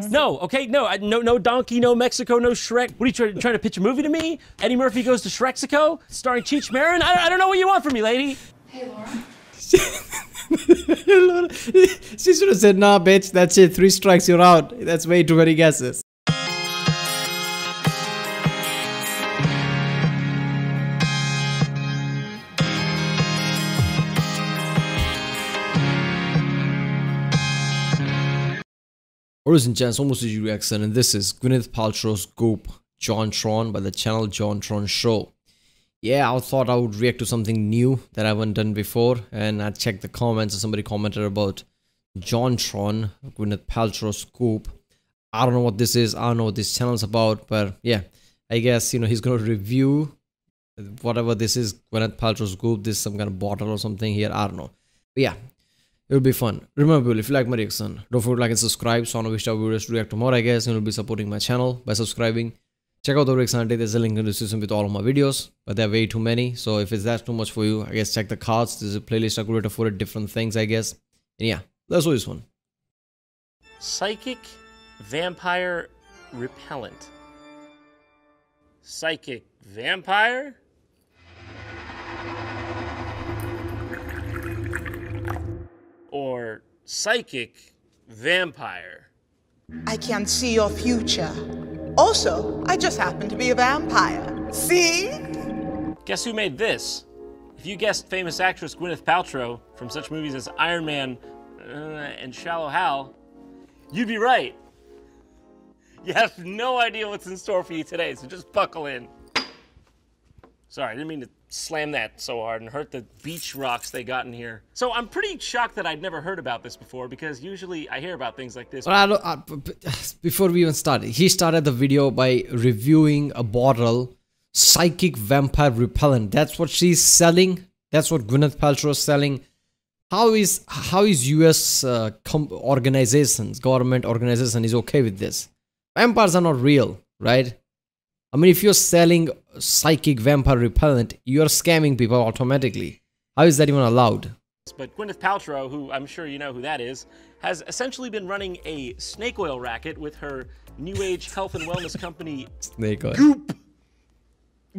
No, okay, no, no Donkey, no Mexico, no Shrek. What are you trying to pitch a movie to me? Eddie Murphy Goes to Shrexico, starring Cheech Marin? I don't know what you want from me, lady. Hey, Laura. She should have said, nah, bitch, that's it. 3 strikes, you're out. That's way too many guesses. Ladies and gents, almost a reaction, and this is Gwyneth Paltrow's Goop, JonTron by the channel JonTron Show. Yeah, I thought I would react to something new that I haven't done before, and I checked the comments and somebody commented about JonTron, Gwyneth Paltrow's Goop. I don't know what this is, I don't know what this channel is about, but yeah, I guess, you know, he's going to review whatever this is, Gwyneth Paltrow's Goop, this is some kind of bottle or something here, I don't know. But yeah. It'll be fun. Remember, if you like my reaction, don't forget to like and subscribe so I know which type of videos to react to more, I guess. And you'll be supporting my channel by subscribing. Check out the reaction. There's a link in the description with all of my videos, but there are way too many. So if it's that too much for you, I guess check the cards. There's a playlist I created for different things, I guess. And yeah, let's do this one. Psychic vampire repellent. Psychic vampire? Or psychic vampire. I can see your future. Also, I just happen to be a vampire. See? Guess who made this? If you guessed famous actress Gwyneth Paltrow from such movies as Iron Man and Shallow Hal, you'd be right. You have no idea what's in store for you today, so just buckle in. Sorry, I didn't mean to slam that so hard and hurt the beach rocks they got in here. So I'm pretty shocked that I'd never heard about this before, because usually I hear about things like this. Before we even started, he started the video by reviewing a bottle, Psychic Vampire Repellent. That's what she's selling. That's what Gwyneth Paltrow is selling. How is US organizations, government organization is okay with this? Vampires are not real, right? I mean, if you're selling psychic vampire repellent, you're scamming people automatically. How is that even allowed? But Gwyneth Paltrow, who I'm sure you know who that is, has essentially been running a snake oil racket with her new age health and wellness company, Snake oil. Goop.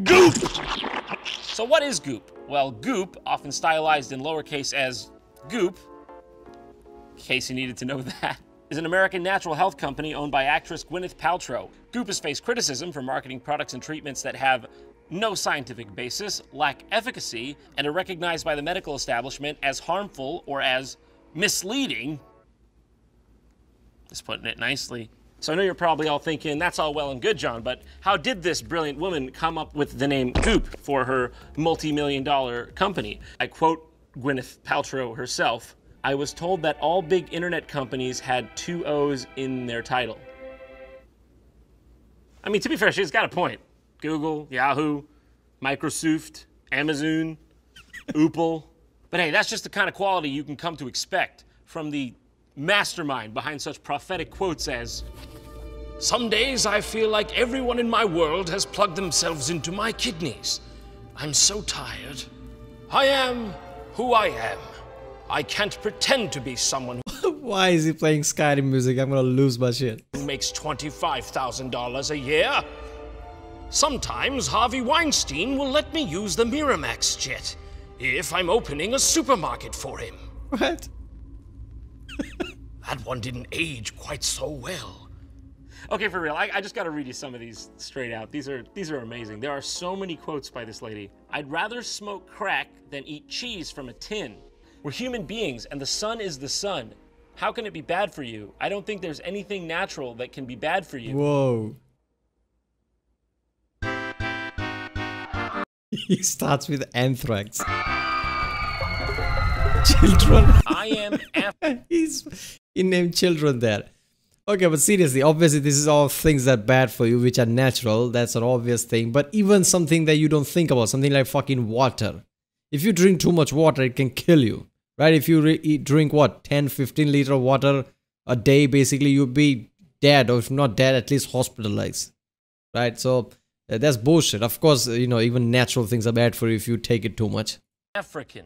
Goop! So what is Goop? Well, Goop, often stylized in lowercase as Goop, in case you needed to know that, is an American natural health company owned by actress Gwyneth Paltrow. Goop has faced criticism for marketing products and treatments that have no scientific basis, lack efficacy, and are recognized by the medical establishment as harmful or as misleading. Just putting it nicely. So I know you're probably all thinking, that's all well and good, John, but how did this brilliant woman come up with the name Goop for her multi-million-dollar company? I quote Gwyneth Paltrow herself, "I was told that all big internet companies had 2 O's in their title." I mean, to be fair, she's got a point. Google, Yahoo, Microsoft, Amazon, Opel. But hey, that's just the kind of quality you can come to expect from the mastermind behind such prophetic quotes as, "Some days I feel like everyone in my world has plugged themselves into my kidneys. I'm so tired. I am who I am. I can't pretend to be someone Why is he playing Skyrim music? I'm gonna lose my shit. who makes $25,000 a year. Sometimes Harvey Weinstein will let me use the Miramax jet if I'm opening a supermarket for him. What? That one didn't age quite so well." Okay, for real, I just gotta read you some of these straight out. These are amazing. There are so many quotes by this lady. "I'd rather smoke crack than eat cheese from a tin. We're human beings, and the sun is the sun. How can it be bad for you? I don't think there's anything natural that can be bad for you." Whoa. He starts with anthrax. Children. I am He named children there. Okay, but seriously, obviously this is all things that are bad for you, which are natural. That's an obvious thing. But even something that you don't think about, something like fucking water. If you drink too much water, it can kill you. Right? If you drink what, 10, 15 liters of water a day, basically you'll be dead, or if not dead, at least hospitalized. Right? So that's bullshit. Of course, you know, even natural things are bad for you if you take it too much. African.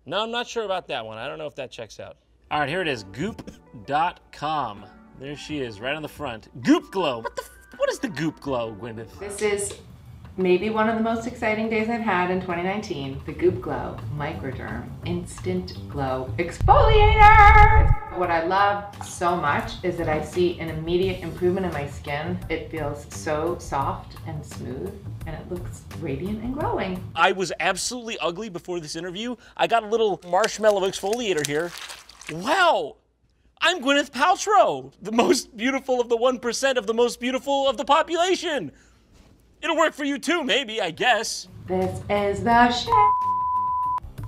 No, I'm not sure about that one. I don't know if that checks out. All right, here it is, Goop.com. There she is, right on the front. Goop Glow. What is the Goop Glow, Gwyneth? This is maybe one of the most exciting days I've had in 2019. The Goop Glow Microderm Instant Glow Exfoliator. What I love so much is that I see an immediate improvement in my skin. It feels so soft and smooth, and it looks radiant and glowing. I was absolutely ugly before this interview. I got a little marshmallow exfoliator here. Wow, I'm Gwyneth Paltrow, the most beautiful of the 1% of the most beautiful of the population. It'll work for you too, maybe, I guess. This is the shit.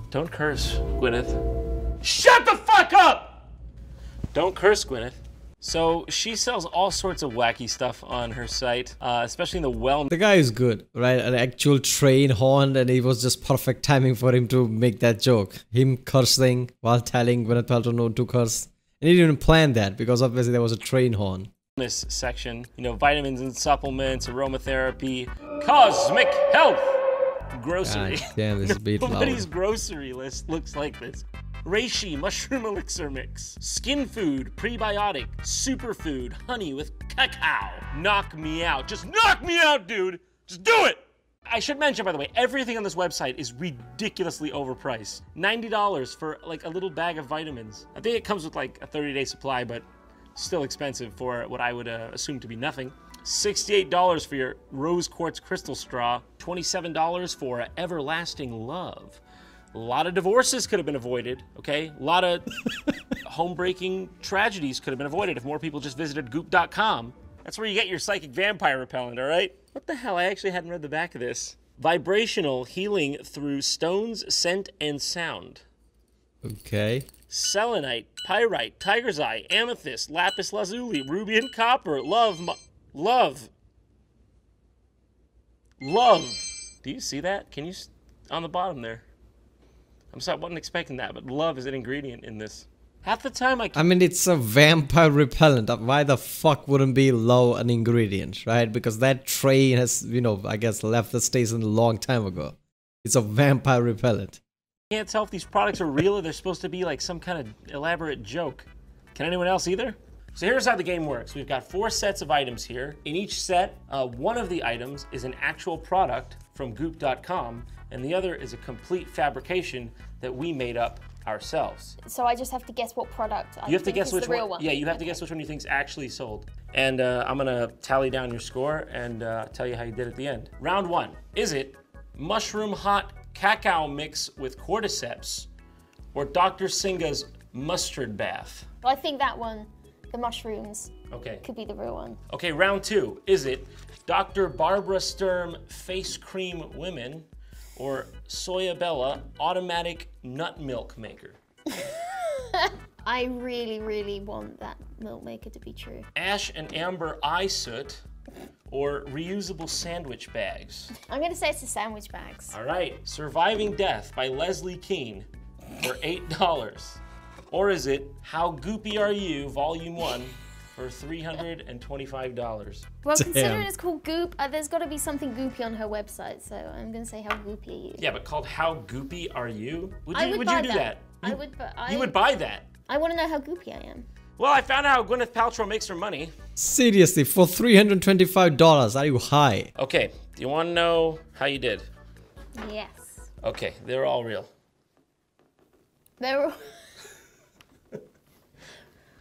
Don't curse, Gwyneth. Shut the fuck up! Don't curse, Gwyneth. So she sells all sorts of wacky stuff on her site, especially in the wellness. The guy is good, right? An actual train horn, and it was just perfect timing for him to make that joke. Him cursing while telling Gwyneth Paltrow not to curse. And he didn't even plan that because obviously there was a train horn. This section, you know, vitamins and supplements, aromatherapy, cosmic health, grocery. God damn, this is beat loud. Nobody's grocery list looks like this. Reishi mushroom elixir mix, skin food, prebiotic, superfood, honey with cacao. Knock me out. Just knock me out, dude. Just do it. I should mention, by the way, everything on this website is ridiculously overpriced. $90 for like a little bag of vitamins. I think it comes with like a 30-day supply, but still expensive for what I would assume to be nothing. $68 for your rose quartz crystal straw. $27 for everlasting love. A lot of divorces could have been avoided, okay? A lot of home-breaking tragedies could have been avoided if more people just visited Goop.com. That's where you get your psychic vampire repellent, all right? What the hell? I actually hadn't read the back of this. Vibrational healing through stones, scent, and sound. Okay. Selenite, pyrite, tiger's eye, amethyst, lapis lazuli, ruby and copper, love. Do you see that? Can you, on the bottom there? I'm sorry, I wasn't expecting that, but love is an ingredient in this. Half the time I mean, it's a vampire repellent. Why the fuck wouldn't be low an ingredient, right? Because that train has, you know, I guess left the station a long time ago. It's a vampire repellent. can't tell if these products are real or they're supposed to be like some kind of elaborate joke. Can anyone else either? So here's how the game works. We've got 4 sets of items here. In each set, one of the items is an actual product from Goop.com, and the other is a complete fabrication that we made up ourselves. So I just have to guess what product I You have to think guess is which the real one. one. Yeah, you have to guess which one you think's actually sold. And I'm gonna tally down your score and tell you how you did at the end. Round 1. Is it mushroom hot cacao mix with cordyceps or Dr. Singa's mustard bath? Well, I think that one, the mushrooms, Okay. could be the real one. Okay, round 2. Is it Dr. Barbara Sturm face cream women or Soyabella automatic nut milk maker? I really, really want that milk maker to be true. Ash and amber eye soot or reusable sandwich bags? I'm gonna say it's the sandwich bags. All right, Surviving Death by Leslie Keane for $8. Or is it How Goopy Are You, Volume 1 for $325? Well, considering Damn. it's called Goop, there's got to be something goopy on her website, so I'm gonna say How Goopy Are You? Yeah, but called How Goopy Are You? Would I you, would would buy you do that? I would, but You would buy that? I want to know how goopy I am. Well, I found out how Gwyneth Paltrow makes her money. Seriously, for $325, are you high? Okay, do you want to know how you did? Yes. Okay, they're all real. They're all...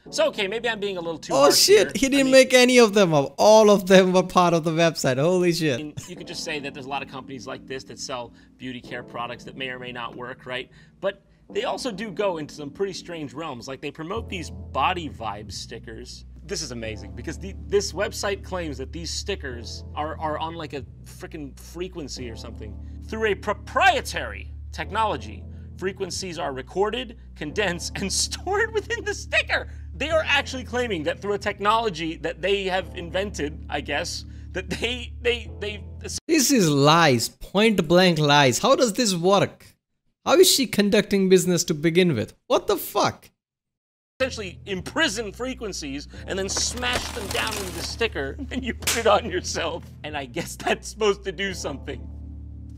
So, okay, maybe I'm being a little too Oh harsh shit, here. he I didn't mean, make any of them up. All of them were part of the website. Holy shit. You could just say that there's a lot of companies like this that sell beauty care products that may or may not work, right? But they also do go into some pretty strange realms. Like they promote these body vibe stickers. This is amazing because this website claims that these stickers are on like a freaking frequency or something. Through a proprietary technology, frequencies are recorded, condensed, and stored within the sticker. They are actually claiming that through a technology that they have invented, I guess, that they This is lies, point blank lies. How does this work? How is she conducting business to begin with? What the fuck? essentially imprison frequencies and then smash them down into the sticker and you put it on yourself. And I guess that's supposed to do something.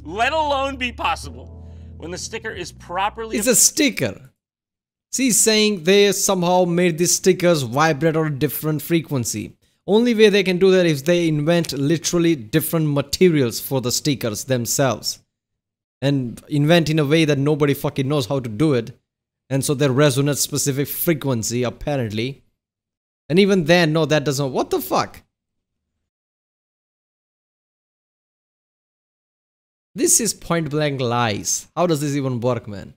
Let alone be possible when the sticker is properly... It's a sticker. She's saying they somehow made these stickers vibrate on a different frequency. Only way they can do that is they invent literally different materials for the stickers themselves. And invent in a way that nobody fucking knows how to do it. And so they resonate specific frequency apparently. And even then, no, that doesn't. What the fuck? This is point blank lies. How does this even work, man?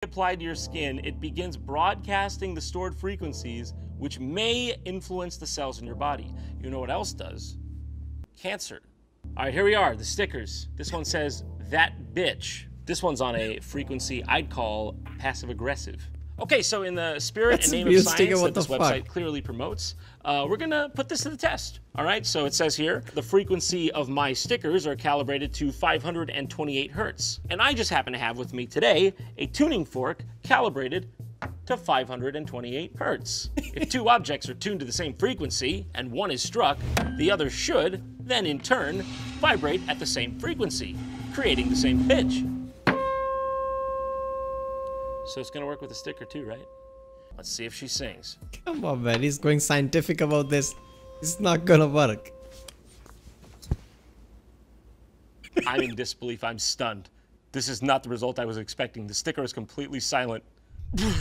Applied to your skin, it begins broadcasting the stored frequencies, which may influence the cells in your body. You know what else does? Cancer. All right, here we are, the stickers. This one says, "That bitch." This one's on a frequency I'd call passive-aggressive. Okay, so in the spirit and name of science that this website clearly promotes, we're gonna put this to the test. All right, so it says here, the frequency of my stickers are calibrated to 528 hertz. And I just happen to have with me today a tuning fork calibrated to 528 hertz. If two objects are tuned to the same frequency and one is struck, the other should then in turn vibrate at the same frequency, creating the same pitch. So it's gonna work with the sticker too, right? Let's see if she sings. Come on, man, he's going scientific about this. It's not gonna work. I'm in disbelief, I'm stunned. This is not the result I was expecting. The sticker is completely silent.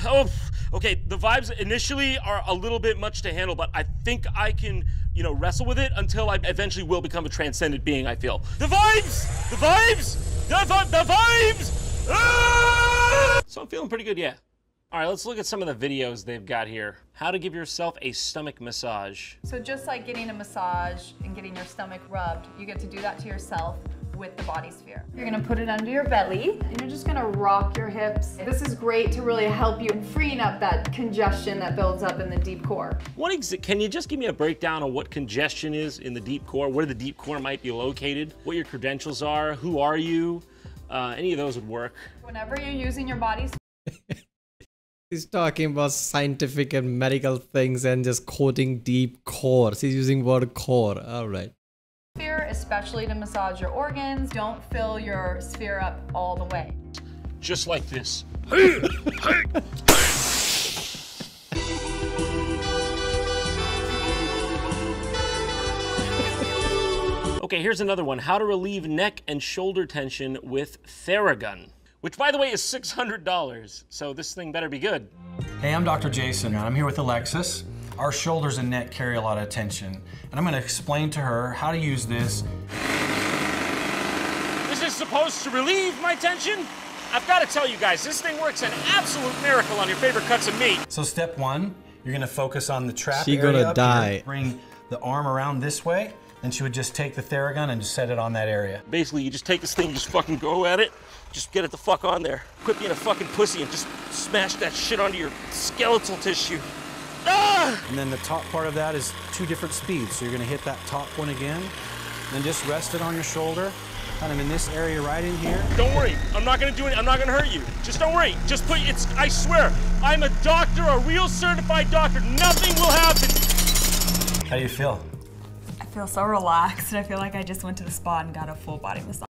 Oh, okay, the vibes initially are a little bit much to handle, but I think I can, you know, wrestle with it until I eventually will become a transcendent being, I feel. The vibes! The vibes! The vibes! Ah! So I'm feeling pretty good, yeah. All right, let's look at some of the videos they've got here. How to give yourself a stomach massage. So just like getting a massage and getting your stomach rubbed, you get to do that to yourself with the body sphere. You're gonna put it under your belly and you're just gonna rock your hips. This is great to really help you freeing up that congestion that builds up in the deep core. Can you just give me a breakdown of what congestion is in the deep core, where the deep core might be located, what your credentials are, who are you? Any of those would work. Whenever you're using your body He's talking about scientific and medical things and just quoting deep core. He's using word core. All right. sphere, especially to massage your organs, don't fill your sphere up all the way. Just like this. Okay, here's another one. How to relieve neck and shoulder tension with Theragun. Which, by the way, is $600, so this thing better be good. Hey, I'm Dr. Jason, and I'm here with Alexis. Our shoulders and neck carry a lot of tension, and I'm gonna explain to her how to use this. This is supposed to relieve my tension? I've got to tell you guys, this thing works an absolute miracle on your favorite cuts of meat. So step one, you're gonna focus on the trap She area gonna up die. here. Bring the arm around this way, then she would just take the Theragun and just set it on that area. Basically, you just take this thing, you just fucking go at it, just get it the fuck on there. Quit being a fucking pussy and just smash that shit onto your skeletal tissue. Ah! And then the top part of that is 2 different speeds. So you're gonna hit that top one again, then just rest it on your shoulder, kind of in this area right in here. Don't worry, I'm not gonna do it, I'm not gonna hurt you. Just don't worry, just put, I swear, I'm a doctor, a real certified doctor, nothing will happen. How do you feel? I feel so relaxed, and I feel like I just went to the spa and got a full body massage.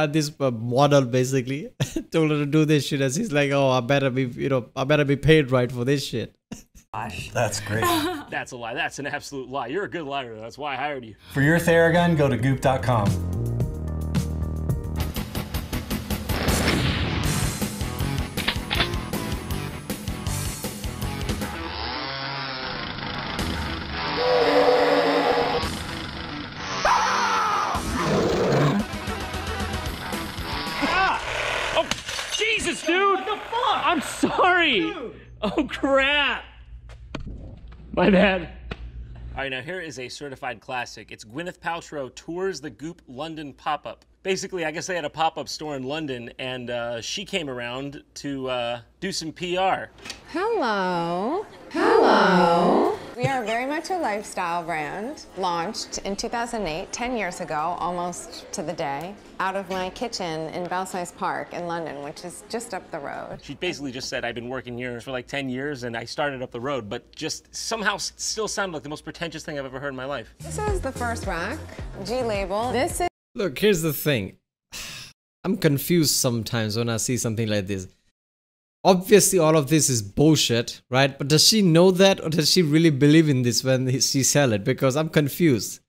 This model basically told her to do this shit, and she's like, "Oh, I better be, I better be paid right for this shit." That's great. That's a lie, that's an absolute lie. You're a good liar, that's why I hired you. For your Theragun, go to goop.com. Jesus, dude! What the fuck? I'm sorry! Dude. Oh, crap! My bad. All right, now here is a certified classic. It's Gwyneth Paltrow tours the Goop London pop-up. Basically, I guess they had a pop-up store in London, and she came around to do some PR. Hello. Hello. We are very much a lifestyle brand, launched in 2008, 10 years ago, almost to the day, out of my kitchen in Belsize Park in London, which is just up the road. She basically just said, I've been working here for like 10 years and I started up the road, but just somehow still sounded like the most pretentious thing I've ever heard in my life. This is the first rack, G-label. This is... Look, here's the thing. I'm confused sometimes when I see something like this. Obviously, all of this is bullshit, right? But does she know that, or does she really believe in this when she sell it? Because I'm confused.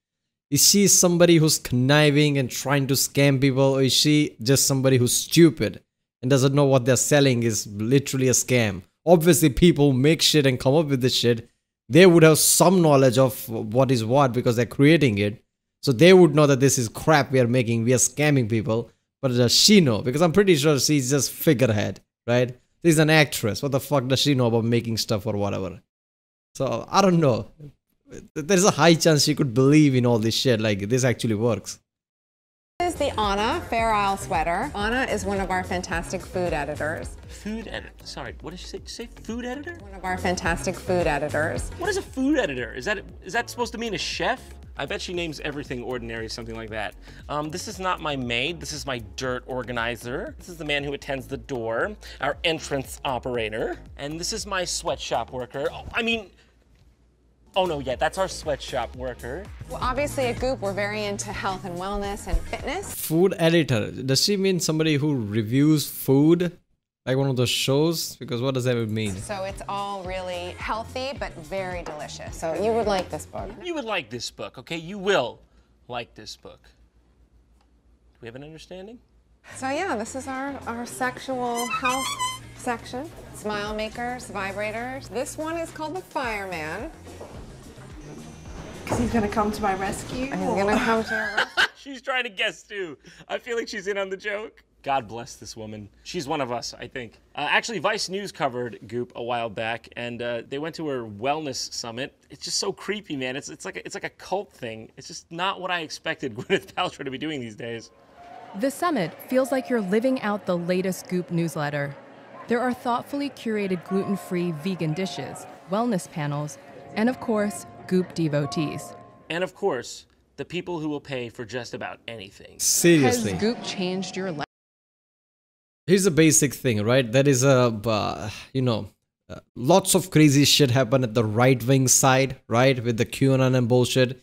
Is she somebody who's conniving and trying to scam people, or is she just somebody who's stupid and doesn't know what they're selling is literally a scam? Obviously, people who make shit and come up with this shit, they would have some knowledge of what is what because they're creating it. So they would know that this is crap we are making, we are scamming people. But does she know? Because I'm pretty sure she's just figurehead, right? She's an actress. What the fuck does she know about making stuff or whatever? So I don't know. There's a high chance she could believe in all this shit, like this actually works. This is the Anna Fair Isle sweater. Anna is one of our fantastic food editors. Food editor? Sorry, what did you say? Did you say food editor? One of our fantastic food editors. What is a food editor? Is that supposed to mean a chef? I bet she names everything ordinary, something like that. This is not my maid, this is my dirt organizer. This is the man who attends the door, our entrance operator. And this is my sweatshop worker. Oh no, yeah, that's our sweatshop worker. Well, obviously at Goop, we're very into health and wellness and fitness. Food editor. Does she mean somebody who reviews food? Like one of those shows? Because what does that even mean? So it's all really healthy, but very delicious. So you would like this book. You would like this book, okay? You will like this book. Do we have an understanding? So yeah, this is our sexual health section. Smile makers, vibrators. This one is called the Fireman. Because he's gonna come to my rescue. He's gonna come to your rescue. She's trying to guess too. I feel like she's in on the joke. God bless this woman. She's one of us, I think. Actually, Vice News covered Goop a while back, and they went to her wellness summit. It's just so creepy, man. It's like a cult thing. It's just not what I expected Gwyneth Paltrow to be doing these days. The summit feels like you're living out the latest Goop newsletter. There are thoughtfully curated gluten-free vegan dishes, wellness panels, and of course, Goop devotees. And of course, the people who will pay for just about anything. Seriously. Has Goop changed your life? Here's a basic thing, right? That is lots of crazy shit happen at the right-wing side, right? With the QAnon and bullshit.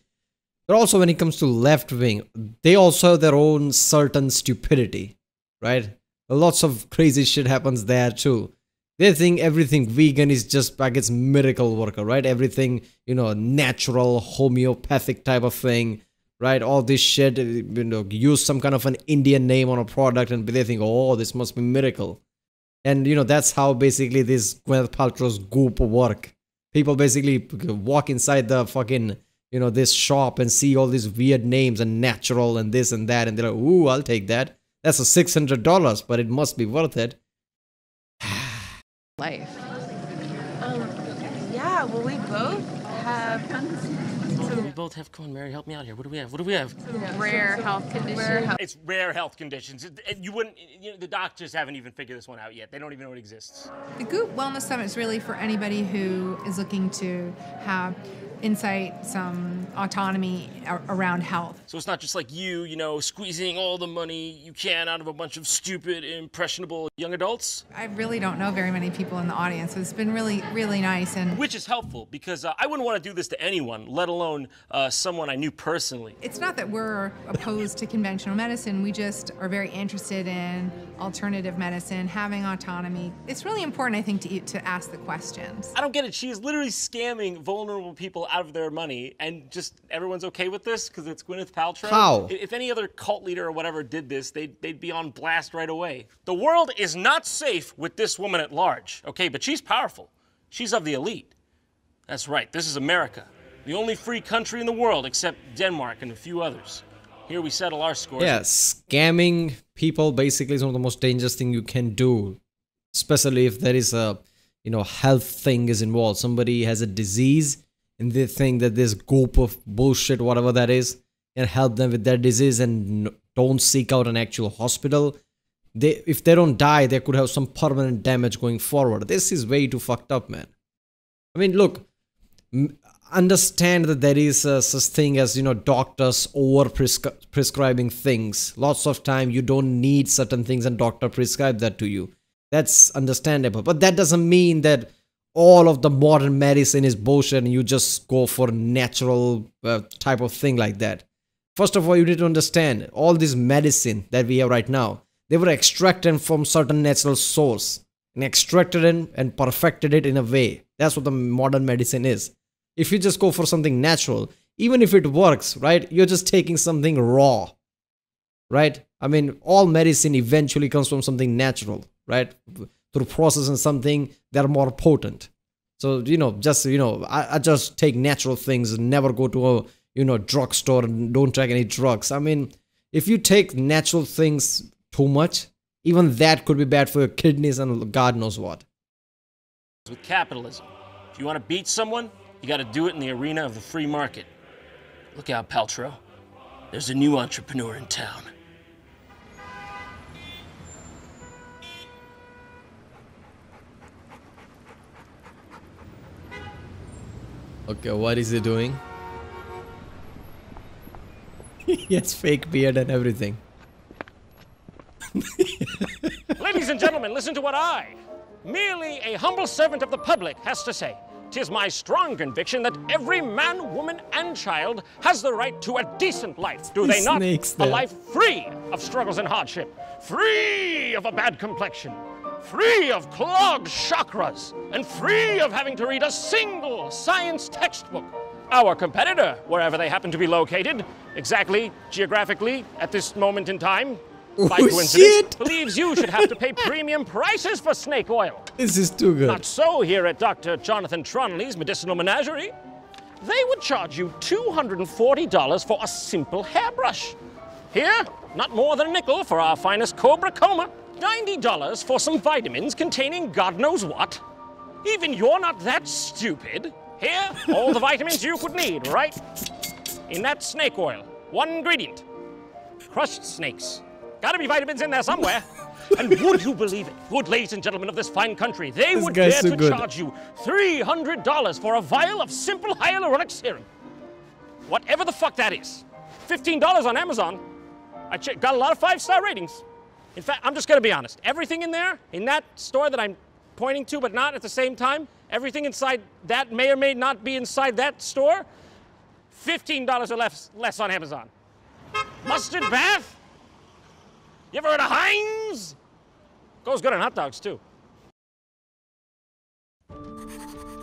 But also when it comes to left-wing, they also have their own certain stupidity, right? Lots of crazy shit happens there too. They think everything vegan is just like it's miracle worker, right? Everything, natural, homeopathic type of thing, right? All this shit, use some kind of an Indian name on a product and they think, oh, this must be miracle. And, that's how basically this Gwyneth Paltrow's Goop work. People basically walk inside the fucking, this shop and see all these weird names and natural and this and that. And they're like, ooh, I'll take that. That's a $600, but it must be worth it. Life. Yeah, well, we both have. We both have. Come on, Mary, help me out here. What do we have? What do we have? Rare health conditions. It's rare health conditions. You wouldn't. The doctors haven't even figured this one out yet. They don't even know it exists. The Goop Wellness Summit is really for anybody who is looking to have insight, some autonomy around health. So it's not just like you squeezing all the money you can out of a bunch of stupid, impressionable young adults. I really don't know very many people in the audience, so it's been really, really nice. Which is helpful, because I wouldn't want to do this to anyone, let alone someone I knew personally. It's not that we're opposed to conventional medicine, we just are very interested in alternative medicine, having autonomy. It's really important, I think, to ask the questions. I don't get it. She is literally scamming vulnerable people out of their money, and just everyone's okay with this because it's Gwyneth Paltrow? How? If any other cult leader or whatever did this, they'd be on blast right away. The world is not safe with this woman at large, okay? But she's powerful. She's of the elite. That's right. This is America, the only free country in the world except Denmark and a few others. Here we settle our scores. Yeah, scamming people basically is one of the most dangerous things you can do, especially if there is a, health thing is involved. Somebody has a disease and they think that this goop of bullshit, whatever that is, can help them with their disease and don't seek out an actual hospital. If they don't die, they could have some permanent damage going forward. This is way too fucked up, man. I mean, look, understand that there is such thing as, doctors prescribing things. Lots of time you don't need certain things and doctor prescribe that to you. That's understandable. But that doesn't mean that all of the modern medicine is bullshit and you just go for natural type of thing like that. First of all, you need to understand all this medicine that we have right now, they were extracted from certain natural source. and extracted it and perfected it in a way. That's what the modern medicine is. If you just go for something natural, even if it works, right, you're just taking something raw, right? I mean, all medicine eventually comes from something natural, right? Through processing something that are more potent. So, I just take natural things, never go to a, drugstore and don't take any drugs. I mean, if you take natural things too much, even that could be bad for your kidneys and God knows what. With capitalism, if you want to beat someone, you got to do it in the arena of the free market. Look out, Paltrow. There's a new entrepreneur in town. Okay, what is he doing? He has fake beard and everything. Ladies and gentlemen, listen to what I, merely a humble servant of the public, has to say. 'Tis my strong conviction that every man, woman, and child has the right to a decent life, do they not? A life free of struggles and hardship, free of a bad complexion, free of clogged chakras, and free of having to read a single science textbook. Our competitor, wherever they happen to be located, exactly geographically at this moment in time, by coincidence, believes you should have to pay premium prices for snake oil. This is too good. Not so here at Dr. Jonathan Tronley's Medicinal Menagerie. They would charge you $240 for a simple hairbrush. Here, not more than a nickel for our finest Cobra Coma. $90 for some vitamins containing God knows what. Even you're not that stupid. Here, all the vitamins you could need, right? In that snake oil. One ingredient. Crushed snakes. Gotta be vitamins in there somewhere. And would you believe it, good ladies and gentlemen of this fine country, they would dare to charge you $300 for a vial of simple hyaluronic serum. Whatever the fuck that is. $15 on Amazon. I got a lot of 5-star ratings. In fact, I'm just gonna be honest. Everything in there, in that store that I'm pointing to, but not at the same time, everything inside that may or may not be inside that store, $15 or less on Amazon. Mustard bath? You ever heard of Heinz? Goes good on hot dogs, too.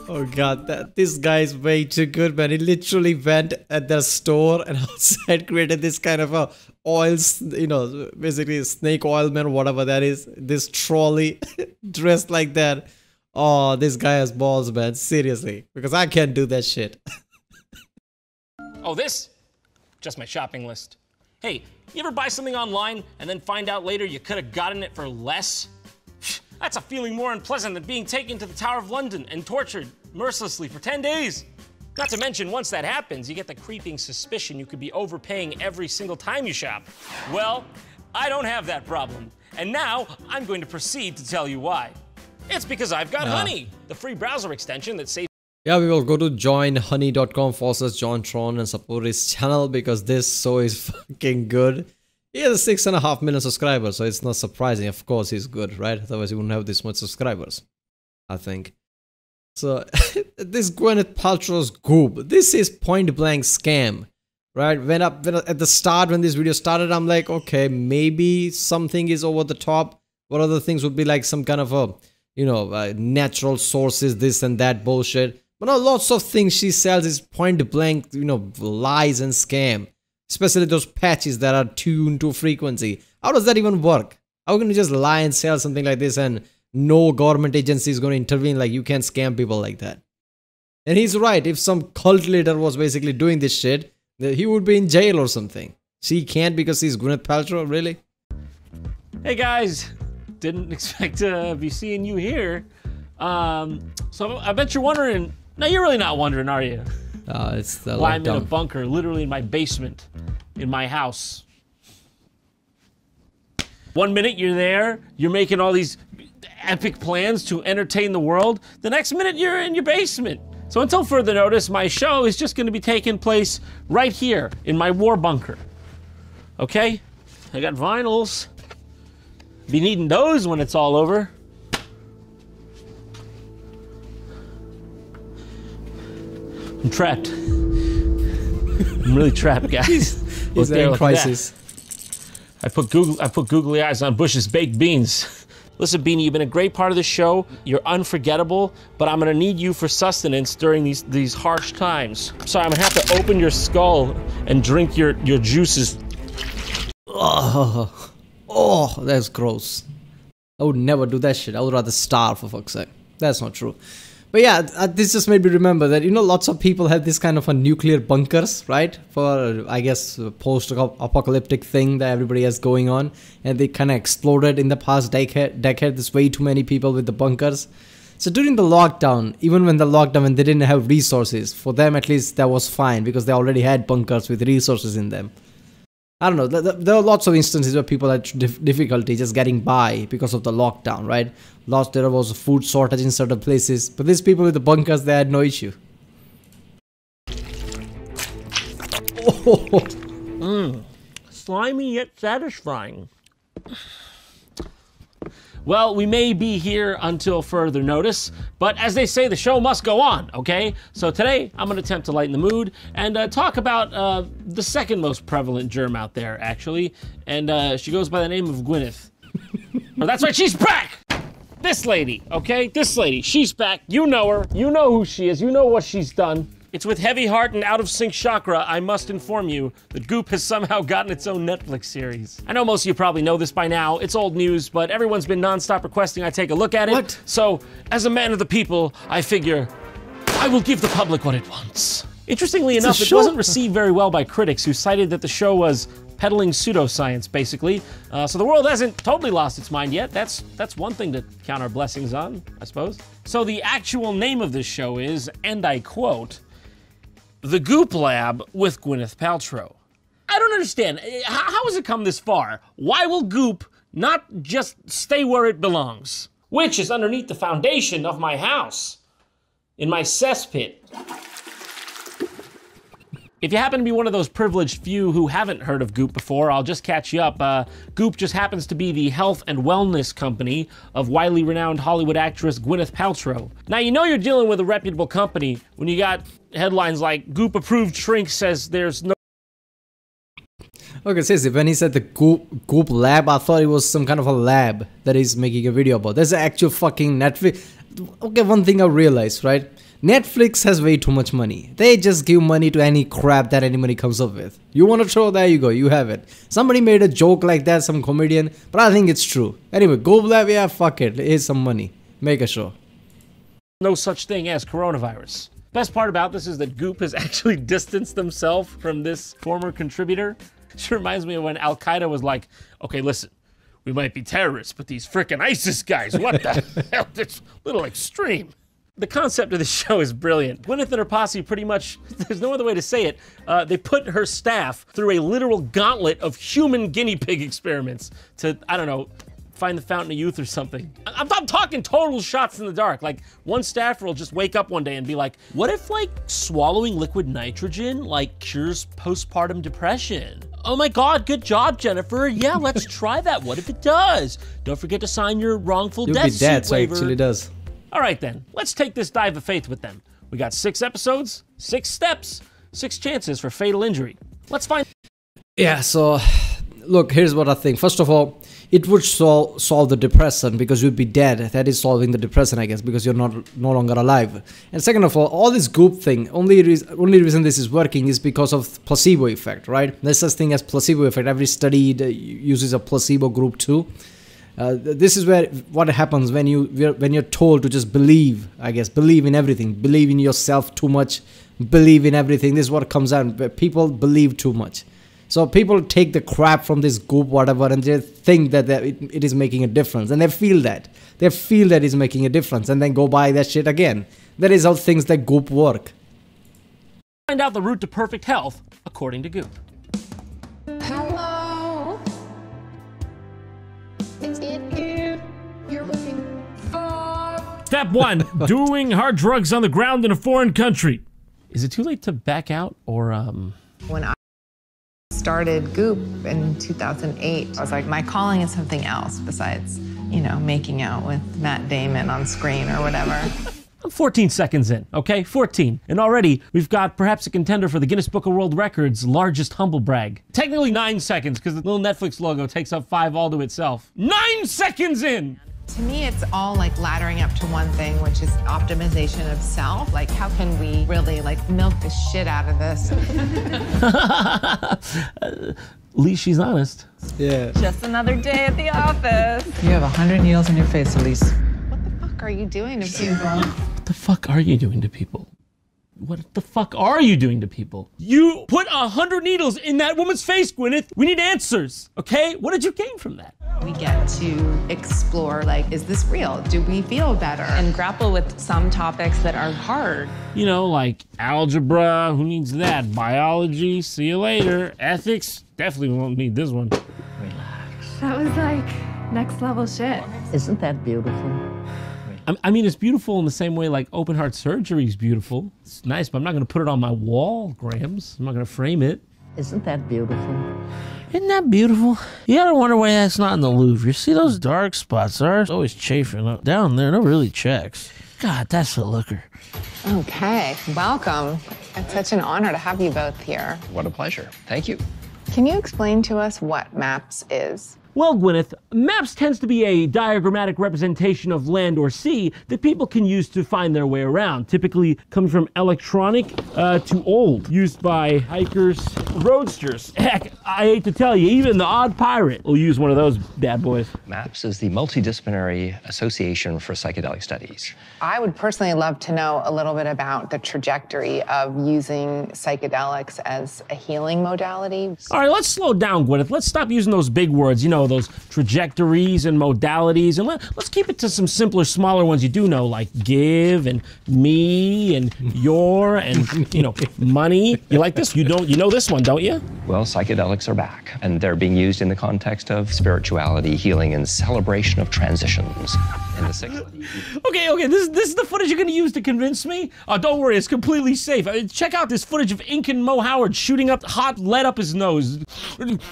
Oh god, this guy is way too good, man. He literally went at the store and outside created this kind of a oils, basically snake oil, man, whatever that is. This trolley dressed like that. Oh, this guy has balls, man. Seriously. Because I can't do that shit. Oh, this? Just my shopping list. Hey, you ever buy something online and then find out later you could have gotten it for less? That's a feeling more unpleasant than being taken to the Tower of London and tortured mercilessly for 10 days. Not to mention, once that happens, you get the creeping suspicion you could be overpaying every single time you shop. Well, I don't have that problem. And now, I'm going to proceed to tell you why. It's because I've got Honey, the free browser extension that saves. Yeah, we will go to joinhoney.com/JonTron and support his channel because this show is fucking good. He has 6.5 million subscribers, so it's not surprising. Of course he's good, right? Otherwise he wouldn't have this much subscribers, I think. So, this Gwyneth Paltrow's Goop, this is point blank scam, right? At the start, when this video started, I'm like, okay, maybe something is over the top. What other things would be like some kind of a, natural sources, this and that bullshit. But no, lots of things she sells is point blank, lies and scam. Especially those patches that are tuned to frequency. How does that even work? How can you just lie and sell something like this and no government agency is going to intervene? Like, you can't scam people like that. And he's right. If some cult leader was basically doing this shit, he would be in jail or something. She can't because he's Gwyneth Paltrow, really? Hey guys, didn't expect to be seeing you here. So I bet you're wondering. No, you're really not wondering, are you? It's the why I'm in a bunker, literally in my basement, in my house. One minute you're there, you're making all these epic plans to entertain the world. The next minute you're in your basement. So until further notice, my show is just going to be taking place right here in my war bunker. Okay? I got vinyls. Be needing those when it's all over. I'm trapped. I'm really trapped, guys. He's in crisis. I put googly eyes on Bush's baked beans. Listen, Beanie, you've been a great part of the show. You're unforgettable, but I'm gonna need you for sustenance during these harsh times. Sorry, I'm gonna have to open your skull and drink your juices. Oh, that's gross. I would never do that shit. I would rather starve, for fuck's sake. That's not true. But yeah, this just made me remember that, you know, lots of people have this kind of a nuclear bunkers, right? For, I guess, post-apocalyptic thing that everybody has going on. And they kind of exploded in the past decade. There's way too many people with the bunkers. So during the lockdown, even when they didn't have resources, for them at least that was fine because they already had bunkers with resources in them. I don't know, there are lots of instances where people had difficulty just getting by because of the lockdown, right? There was a food shortage in certain places, but these people with the bunkers, they had no issue. Slimy yet satisfying. Well, we may be here until further notice, but as they say, the show must go on, okay? So today, I'm gonna attempt to lighten the mood and talk about the second most prevalent germ out there, actually. And she goes by the name of Gwyneth. Oh, that's right, she's back! This lady, okay? This lady, she's back. You know her, you know who she is, you know what she's done. It's with heavy heart and out of sync chakra, I must inform you that Goop has somehow gotten its own Netflix series. I know most of you probably know this by now, it's old news, but everyone's been non-stop requesting I take a look at it. What? So, as a man of the people, I figure I will give the public what it wants. Interestingly enough, it wasn't received very well by critics who cited that the show was peddling pseudoscience, basically. So the world hasn't totally lost its mind yet. That's one thing to count our blessings on, I suppose. So the actual name of this show is, and I quote, The Goop Lab with Gwyneth Paltrow. I don't understand. How has it come this far? Why will Goop not just stay where it belongs? Which is underneath the foundation of my house. In my cesspit. If you happen to be one of those privileged few who haven't heard of Goop before, I'll just catch you up. Goop just happens to be the health and wellness company of widely renowned Hollywood actress Gwyneth Paltrow. Now, you know you're dealing with a reputable company when you got headlines like Goop approved shrink says there's no... Okay, seriously, when he said the Goop Lab, I thought it was some kind of a lab that he's making a video about. There's an actual fucking Netflix. Okay, one thing I realized, right? Netflix has way too much money. They just give money to any crap that anybody comes up with. You want a show? There you go, you have it. Somebody made a joke like that, some comedian, but I think it's true. Anyway, Goop Lab, yeah, fuck it. Here's some money. Make a show. No such thing as coronavirus. Best part about this is that Goop has actually distanced themselves from this former contributor. It reminds me of when Al Qaeda was like, okay, listen, we might be terrorists, but these frickin' ISIS guys, what the hell? It's a little extreme. The concept of the show is brilliant. Gwyneth and her posse pretty much, there's no other way to say it, they put her staff through a literal gauntlet of human guinea pig experiments to, I don't know, find the fountain of youth or something. I'm talking total shots in the dark. Like, one staffer will just wake up one day and be like, what if, like, swallowing liquid nitrogen, like, cures postpartum depression? Oh my God, good job, Jennifer. Yeah, let's try that. What if it does? Don't forget to sign your wrongful death suit waiver. So it actually does. All right then, let's take this dive of faith with them. We got 6 episodes, 6 steps, 6 chances for fatal injury. Let's find... Yeah, so, look, here's what I think. First of all, it would solve the depression because you'd be dead. That is solving the depression, I guess, because you're no longer alive. And second of all this Goop thing, only reason this is working is because of placebo effect, right? There's such thing as placebo effect. Every study uses a placebo group too. This is what happens when you're told to just believe, I guess, believe in everything, believe in yourself too much, believe in everything. This is what comes out. People believe too much. So people take the crap from this Goop, whatever, and they think that it is making a difference. And they feel that. They feel that it's making a difference and then go buy that shit again. That is how things like Goop work. Find out the route to perfect health, according to Goop. Hello. Is it you? You're looking for... Step 1, doing hard drugs on the ground in a foreign country. Is it too late to back out or When I started Goop in 2008, I was like, my calling is something else besides, you know, making out with Matt Damon on screen or whatever. I'm 14 seconds in, okay? 14. And already, we've got perhaps a contender for the Guinness Book of World Records' largest humble brag. Technically 9 seconds, because the little Netflix logo takes up 5 all to itself. 9 seconds in! To me, it's all like laddering up to one thing, which is optimization of self. Like, how can we really like milk the shit out of this? At least she's honest. Yeah. Just another day at the office. You have 100 needles in your face, Elise. What the fuck are you doing to people? What the fuck are you doing to people? What the fuck are you doing to people? You put 100 needles in that woman's face, Gwyneth. We need answers, okay? What did you gain from that? We get to explore, like, is this real? Do we feel better? And grapple with some topics that are hard. You know, like algebra, who needs that? Biology, see you later. Ethics, definitely won't need this one. That was like next level shit. Isn't that beautiful? I mean, it's beautiful in the same way like open heart surgery is beautiful. It's nice, but I'm not gonna put it on my wall, Grams. I'm not gonna frame it. Isn't that beautiful? Isn't that beautiful? You gotta wonder why that's not in the Louvre. You see those dark spots there? It's always chafing up down there. No really checks. God, that's a looker. Okay, welcome. It's such an honor to have you both here. What a pleasure. Thank you. Can you explain to us what MAPS is? Well, Gwyneth, maps tends to be a diagrammatic representation of land or sea that people can use to find their way around. Typically comes from electronic to old, used by hikers, roadsters. Heck, I hate to tell you, even the odd pirate will use one of those bad boys. MAPS is the Multidisciplinary Association for Psychedelic Studies. I would personally love to know a little bit about the trajectory of using psychedelics as a healing modality. All right, let's slow down, Gwyneth. Let's stop using those big words, you know, those trajectories and modalities, and let's keep it to some simpler, smaller ones you do know, like give and me and your and, you know, money. You like this? You know this one, don't you? Well, psychedelics are back, and they're being used in the context of spirituality, healing, and celebration of transitions. In the 60s. Okay, this is the footage you're gonna use to convince me? Oh, don't worry, it's completely safe. Check out this footage of Ink and Mo Howard shooting up hot lead up his nose.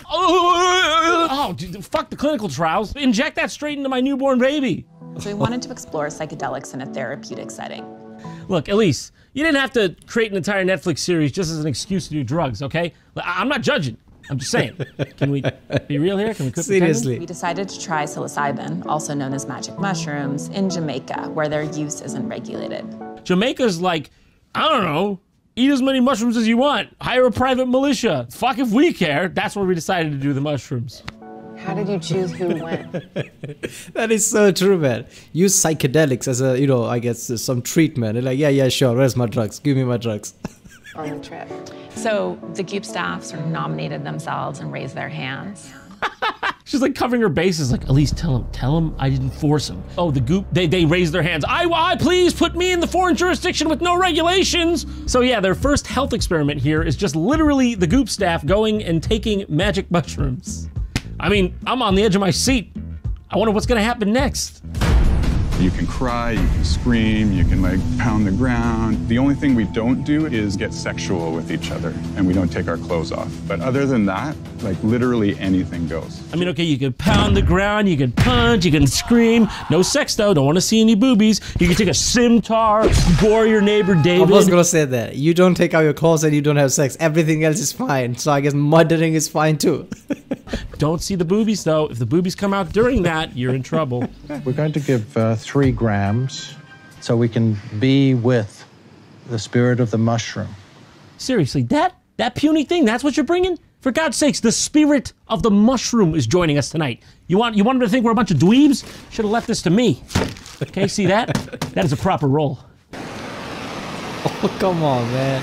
Oh, dude, fuck the clinical trials. Inject that straight into my newborn baby. So we wanted to explore psychedelics in a therapeutic setting. Look, Elise, you didn't have to create an entire Netflix series just as an excuse to do drugs, okay? I'm not judging. I'm just saying. Can we be real here? Can we quit Seriously. We decided to try psilocybin, also known as magic mushrooms, in Jamaica, where their use isn't regulated. Jamaica's like, I don't know, eat as many mushrooms as you want. Hire a private militia. Fuck if we care. That's where we decided to do the mushrooms. How did you choose who went? That is so true, man. Use psychedelics as a, you know, I guess some treatment. And like, yeah, sure, where's my drugs? Give me my drugs. On the trip. So the Goop staff sort of nominated themselves and raised their hands. She's like covering her bases, like, Elise, tell him I didn't force him. Oh, the Goop, they raised their hands. I please put me in the foreign jurisdiction with no regulations. So yeah, their first health experiment here is just literally the Goop staff going and taking magic mushrooms. I mean, I'm on the edge of my seat. I wonder what's gonna happen next. You can cry, you can scream, you can like pound the ground. The only thing we don't do is get sexual with each other, and we don't take our clothes off. But other than that, like literally anything goes. I mean, okay, you can pound the ground, you can punch, you can scream. No sex though, don't want to see any boobies. You can take a scimitar, gore your neighbor David. I was gonna say that. You don't take out your clothes and you don't have sex. Everything else is fine. So I guess murdering is fine too. Don't see the boobies though. If the boobies come out during that, you're in trouble. We're going to give 3 grams so we can be with the spirit of the mushroom. Seriously, that puny thing, that's what you're bringing? For God's sakes, the spirit of the mushroom is joining us tonight. You want him to think we're a bunch of dweebs? Should have left this to me. Okay, see that? That is a proper role. Oh, come on, man.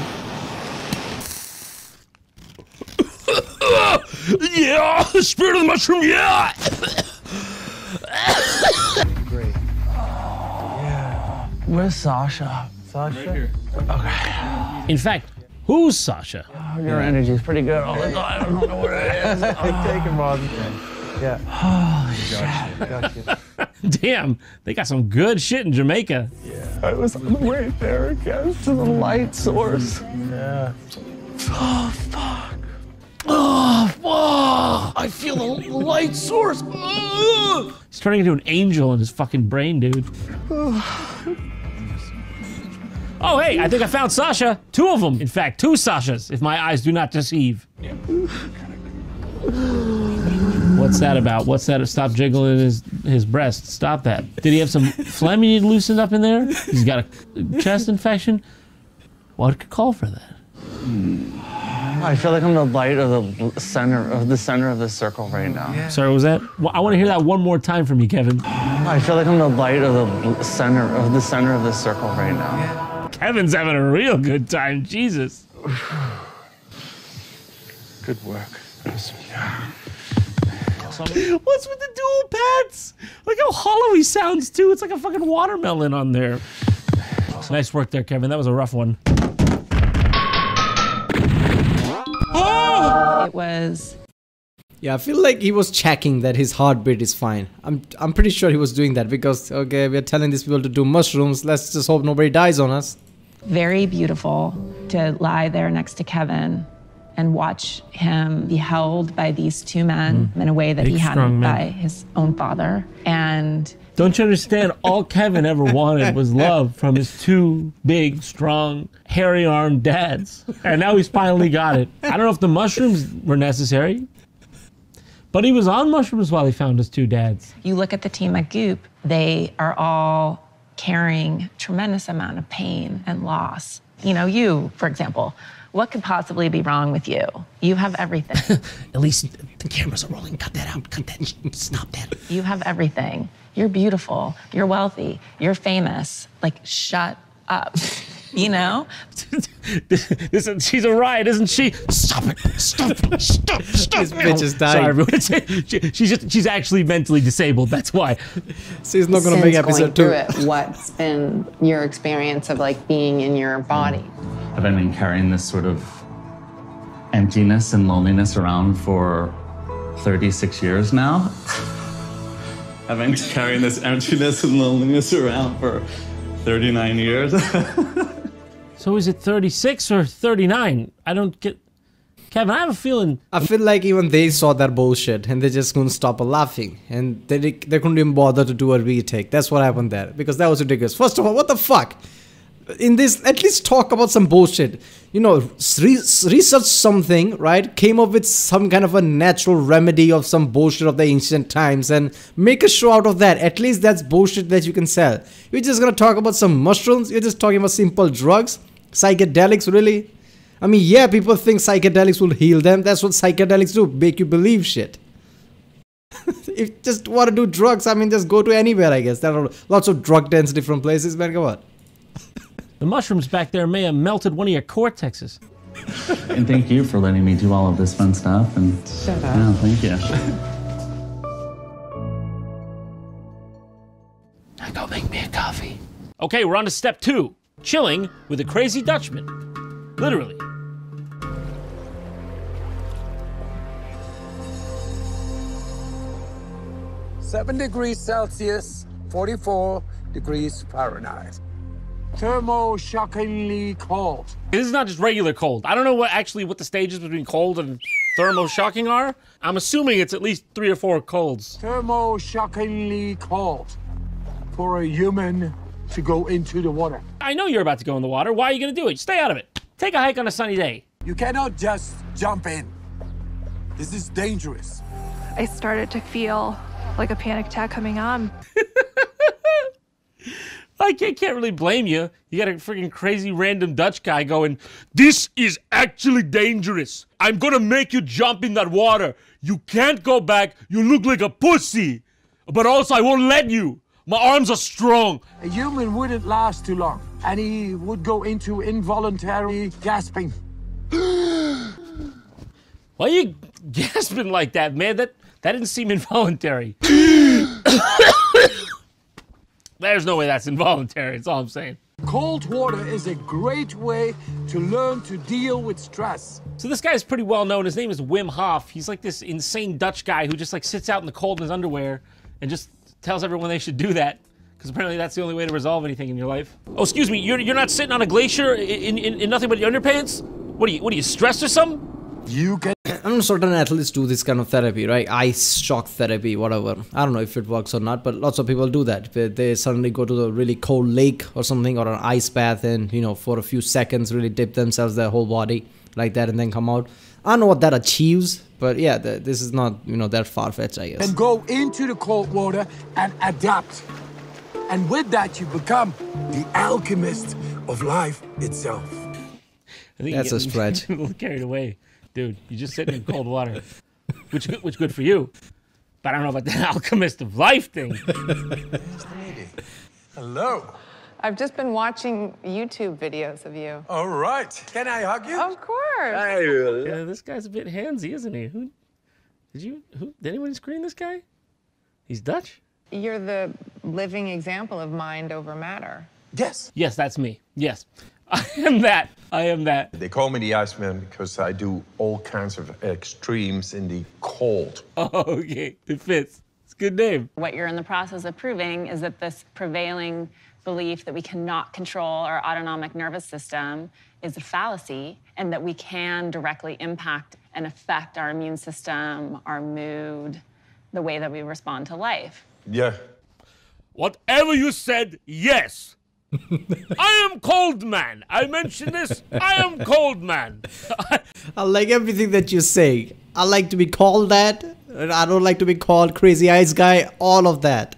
Yeah, the spirit of the mushroom, yeah! Great. Yeah. Where's Sasha? Sasha? Right here. Okay. In fact, who's Sasha? Oh, your energy's pretty good all the time. I don't know where it is. Take him, Rob. Yeah. Oh, shit. Gotcha. Damn, they got some good shit in Jamaica. Yeah. I was on the way there again to the light source. Yeah. Oh, fuck. Oh, fuck. I feel the light source. He's turning into an angel in his fucking brain, dude. Oh, hey, I think I found Sasha. 2 of them, in fact, 2 Sashas, if my eyes do not deceive. Yeah. What's that about? What's that? Stop jiggling his breast. Stop that. Did he have some phlegm he need to loosen up in there? He's got a chest infection. What could call for that? I feel like I'm the light of the center of the circle right now. Yeah. Sorry, what was that? Well, I want to hear that one more time from you, Kevin. I feel like I'm the light of the center of the circle right now. Yeah. Kevin's having a real good time. Jesus. Good work. What's with the dual pads? Look how hollow he sounds too. It's like a fucking watermelon on there. Nice work there, Kevin. That was a rough one. It was. Yeah, I feel like he was checking that his heartbeat is fine. I'm pretty sure he was doing that because, okay, we're telling these people to do mushrooms. Let's just hope nobody dies on us. Very beautiful to lie there next to Kevin and watch him be held by these two men in a way that he hadn't by his own father. And don't you understand? All Kevin ever wanted was love from his two big, strong, hairy-armed dads. And now he's finally got it. I don't know if the mushrooms were necessary, but he was on mushrooms while he found his two dads. you look at the team at Goop, they are all carrying a tremendous amount of pain and loss. You know, you, for example, what could possibly be wrong with you? You have everything. At least the cameras are rolling. Cut that out. Cut that. Stop that. You have everything. You're beautiful. You're wealthy. You're famous. Like, shut up. You know? She's a riot, isn't she? Stop it. Stop it. Stop. Stop. This bitch is dying. Sorry, everyone. She's actually mentally disabled. That's why. She's not gonna make episode 2. What's been your experience of like being in your body? I've been carrying this sort of emptiness and loneliness around for 36 years now. I've been carrying this emptiness and loneliness around for 39 years. So is it 36 or 39? I don't get... Kevin, I have a feeling... I feel like even they saw that bullshit and they just couldn't stop laughing. And they couldn't even bother to do a retake. That's what happened there. Because that was ridiculous. First of all, what the fuck? In this, at least talk about some bullshit. You know, research something, right? Came up with some kind of a natural remedy of some bullshit of the ancient times and make a show out of that. At least that's bullshit that you can sell. You're just gonna talk about some mushrooms? You're just talking about simple drugs? Psychedelics, really? I mean, yeah, people think psychedelics will heal them. That's what psychedelics do, make you believe shit. If you just want to do drugs, I mean, just go to anywhere, I guess. There are lots of drug dens, different places, man, come on. The mushrooms back there may have melted one of your cortexes. And thank you for letting me do all of this fun stuff. And Shut up. yeah, thank you. Now go make me a coffee. Okay, we're on to step 2. Chilling with a crazy Dutchman. Literally. (7°C, 44 degrees Fahrenheit. Thermo-shockingly cold. This is not just regular cold. I don't know what the stages between cold and thermo-shocking are. I'm assuming it's at least 3 or 4 colds. Thermo-shockingly cold for a human to go into the water. I know you're about to go in the water. Why are you gonna do it? Stay out of it. Take a hike on a sunny day. You cannot just jump in. This is dangerous. I started to feel like a panic attack coming on. I can't really blame you. You got a freaking crazy random Dutch guy going, "This is actually dangerous. I'm gonna make you jump in that water. You can't go back. You look like a pussy. But also, I won't let you. My arms are strong." A human wouldn't last too long, and he would go into involuntary gasping. Why are you gasping like that, man? That didn't seem involuntary. There's no way that's involuntary, that's all I'm saying. Cold water is a great way to learn to deal with stress. So this guy's pretty well known. His name is Wim Hof. He's like this insane Dutch guy who just like sits out in the cold in his underwear and just tells everyone they should do that. Because apparently that's the only way to resolve anything in your life. Oh, excuse me, you're not sitting on a glacier in nothing but your underpants? What are you stressed or something? You can... I mean, certain athletes do this kind of therapy, right? Ice shock therapy, whatever. I don't know if it works or not, but lots of people do that. They suddenly go to the really cold lake or something, or an ice bath, and, you know, for a few seconds really dip themselves, their whole body like that, and then come out. I don't know what that achieves, but yeah, this is not, you know, that far-fetched, I guess. And go into the cold water and adapt. And with that, you become the alchemist of life itself. I think That's a stretch. A little carried away. Dude, you're just sitting in cold water, which good for you. But I don't know about the alchemist of life thing. Hello. I've just been watching YouTube videos of you. All right. Can I hug you? Of course. Yeah, this guy's a bit handsy, isn't he? Did anyone screen this guy? He's Dutch? You're the living example of mind over matter. Yes. Yes, that's me. Yes. I am that. I am that. They call me the Iceman because I do all kinds of extremes in the cold. Oh, okay. It fits. It's a good name. What you're in the process of proving is that this prevailing belief that we cannot control our autonomic nervous system is a fallacy, and that we can directly impact and affect our immune system, our mood, the way that we respond to life. Yeah. Whatever you said, yes. I am cold man. I mentioned this. I am cold man. I like everything that you say. I like to be called that. I don't like to be called crazy ice guy. All of that.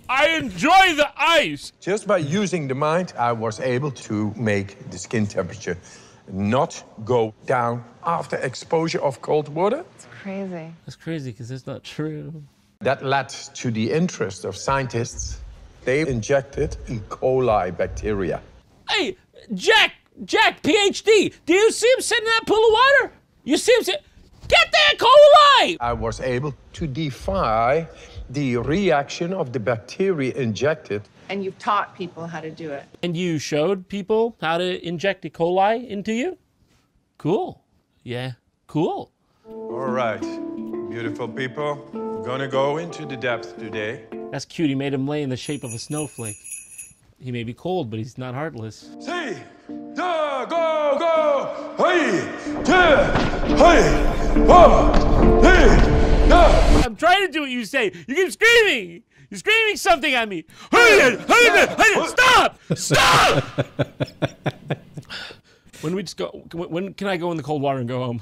I enjoy the ice. Just by using the mind, I was able to make the skin temperature not go down after exposure of cold water. It's crazy. That's crazy because it's not true. That led to the interest of scientists. They injected E. coli bacteria. Hey, Jack, PhD. Do you see him sitting in that pool of water? You see him sit? Get that coli! I was able to defy the reaction of the bacteria injected. And you've taught people how to do it. And you showed people how to inject E. coli into you? Cool. Yeah, cool. All right, beautiful people. We're gonna go into the depth today. That's cute. He made him lay in the shape of a snowflake. He may be cold, but he's not heartless. See, da, go, go, hey, da, hey, oh, hey, da. I'm trying to do what you say. You keep screaming. You're screaming something at me. Hey, stop! Stop! When can I go in the cold water and go home?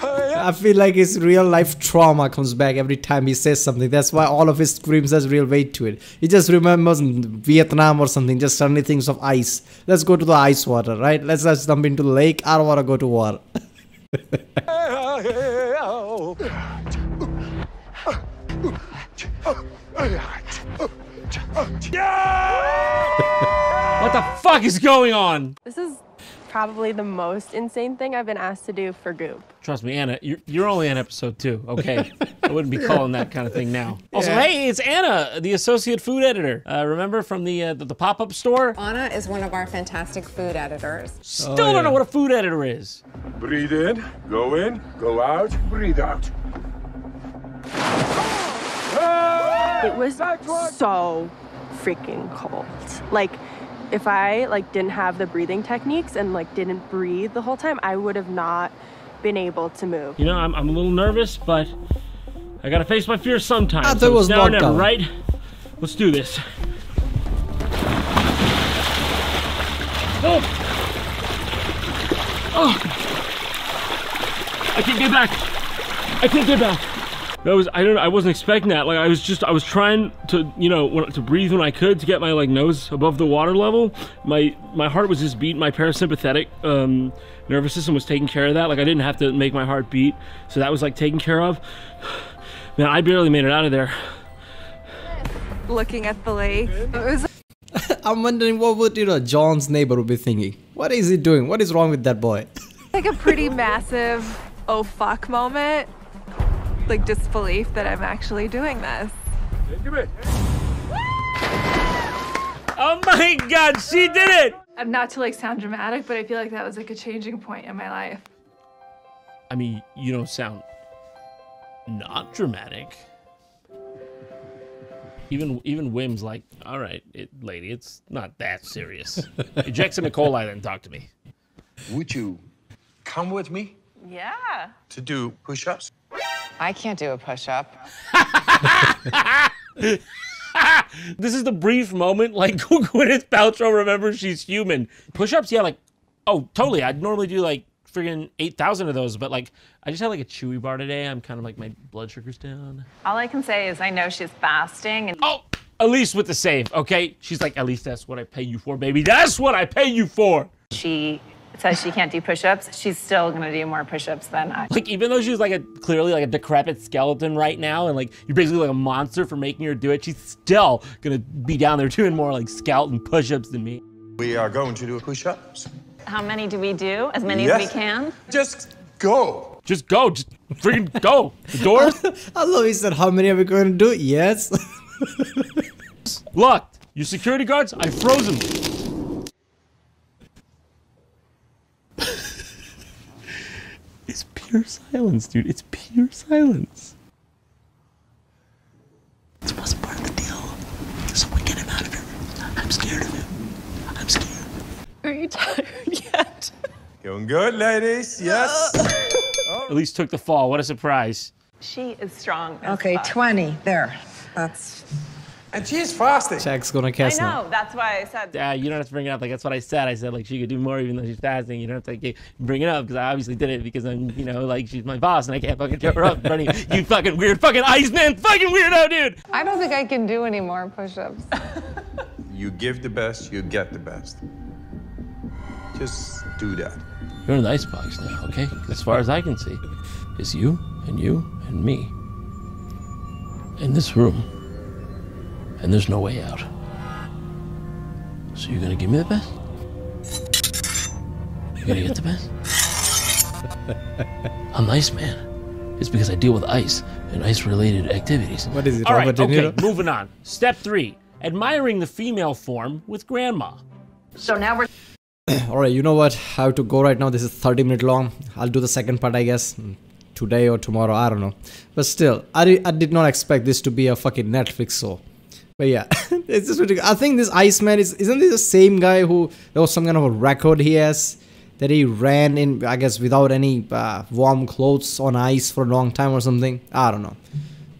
I feel like his real life trauma comes back every time he says something. That's why all of his screams has real weight to it. He just remembers Vietnam or something, just suddenly thinks of ice. Let's go to the ice water, right? Let's just jump into the lake. I don't want to go to war. What the fuck is going on? This is probably the most insane thing I've been asked to do for Goop. Trust me, Anna, you're only on episode 2, okay? I wouldn't be calling that kind of thing now. Also, hey, it's Anna, the associate food editor. Remember from the pop-up store? Anna is one of our fantastic food editors. Still don't know what a food editor is. Breathe in, go out, breathe out. It was so freaking cold. Like, if I didn't have the breathing techniques and didn't breathe the whole time, I would have not been able to move. You know, I'm a little nervous, but I gotta face my fears sometimes. I thought it was now or never, lockdown. right? Let's do this. Oh! Oh! I can't get back. I can't get back. I wasn't expecting that. Like I was trying to, to breathe when I could to get my nose above the water level. My heart was just beating. My parasympathetic nervous system was taking care of that. Like I didn't have to make my heart beat, so that was taken care of. Man, I barely made it out of there. Looking at the lake, it was. I'm wondering what would John's neighbor would be thinking. What is he doing? What is wrong with that boy? Like a pretty massive oh fuck moment. Like disbelief that I'm actually doing this. Oh my god, she did it! Not to sound dramatic, but I feel like that was a changing point in my life. I mean, you don't sound not dramatic. Even Wim's like, all right, lady, it's not that serious. Eject some E. coli then talk to me. Would you come with me? Yeah. To do push-ups? I can't do a push-up. This is the brief moment, like, Gwyneth Paltrow remembers she's human. Push-ups, yeah, like, oh, totally. I'd normally do, like, friggin' 8,000 of those, but, like, I just had, like, a Chewy bar today. I'm kind of, like, my blood sugar's down. All I can say is I know she's fasting and— Oh, Elise with the save, okay? She's like, at least that's what I pay you for, baby. That's what I pay you for. She says she can't do push-ups. She's still gonna do more push-ups than I. Like, even though she's like clearly like a decrepit skeleton right now, and like you're basically like a monster for making her do it, she's still gonna be down there doing more like skeleton push-ups than me. We are going to do push-ups. How many do we do? As many as we can? Just go. Just go. Just freaking go. The door. I love he said, how many are we going to do? Yes. Locked. Your security guards, I froze them. It's pure silence, dude. It's pure silence. This wasn't part of the deal. Someone get him out of here. I'm scared of him. I'm scared. Are you tired yet? Going good, ladies. Yes. At least took the fall. What a surprise. She is strong. As Okay, fuck. 20. There. That's. And she's fasting. Jack's gonna I cast now. know. That's why I said. You don't have to bring it up. Like, that's what I said. I said, like, she could do more even though she's fasting. You don't have to like, bring it up because I obviously did it because I'm, you know, like, she's my boss and I can't fucking throw her up in front of you. You fucking weird fucking Iceman fucking weirdo, dude. I don't think I can do any more push-ups. You give the best, you get the best. Just do that. You're in the icebox now, okay? As far as I can see, it's you and me in this room. And there's no way out. So you're gonna give me the best? You're gonna get the best? I'm the Iceman. It's because I deal with ice and ice-related activities. What is it, All right, Robert De okay, Niro? moving on. Step 3, admiring the female form with grandma. So now we're. Alright, you know what? I have to go right now. This is 30 minutes long. I'll do the second part, I guess. Today or tomorrow, I don't know. But still, I did not expect this to be a fucking Netflix show. But yeah, it's just ridiculous. I think this Iceman isn't this the same guy who there was some kind of a record he has that he ran in, I guess, without any warm clothes on ice for a long time or something. I don't know.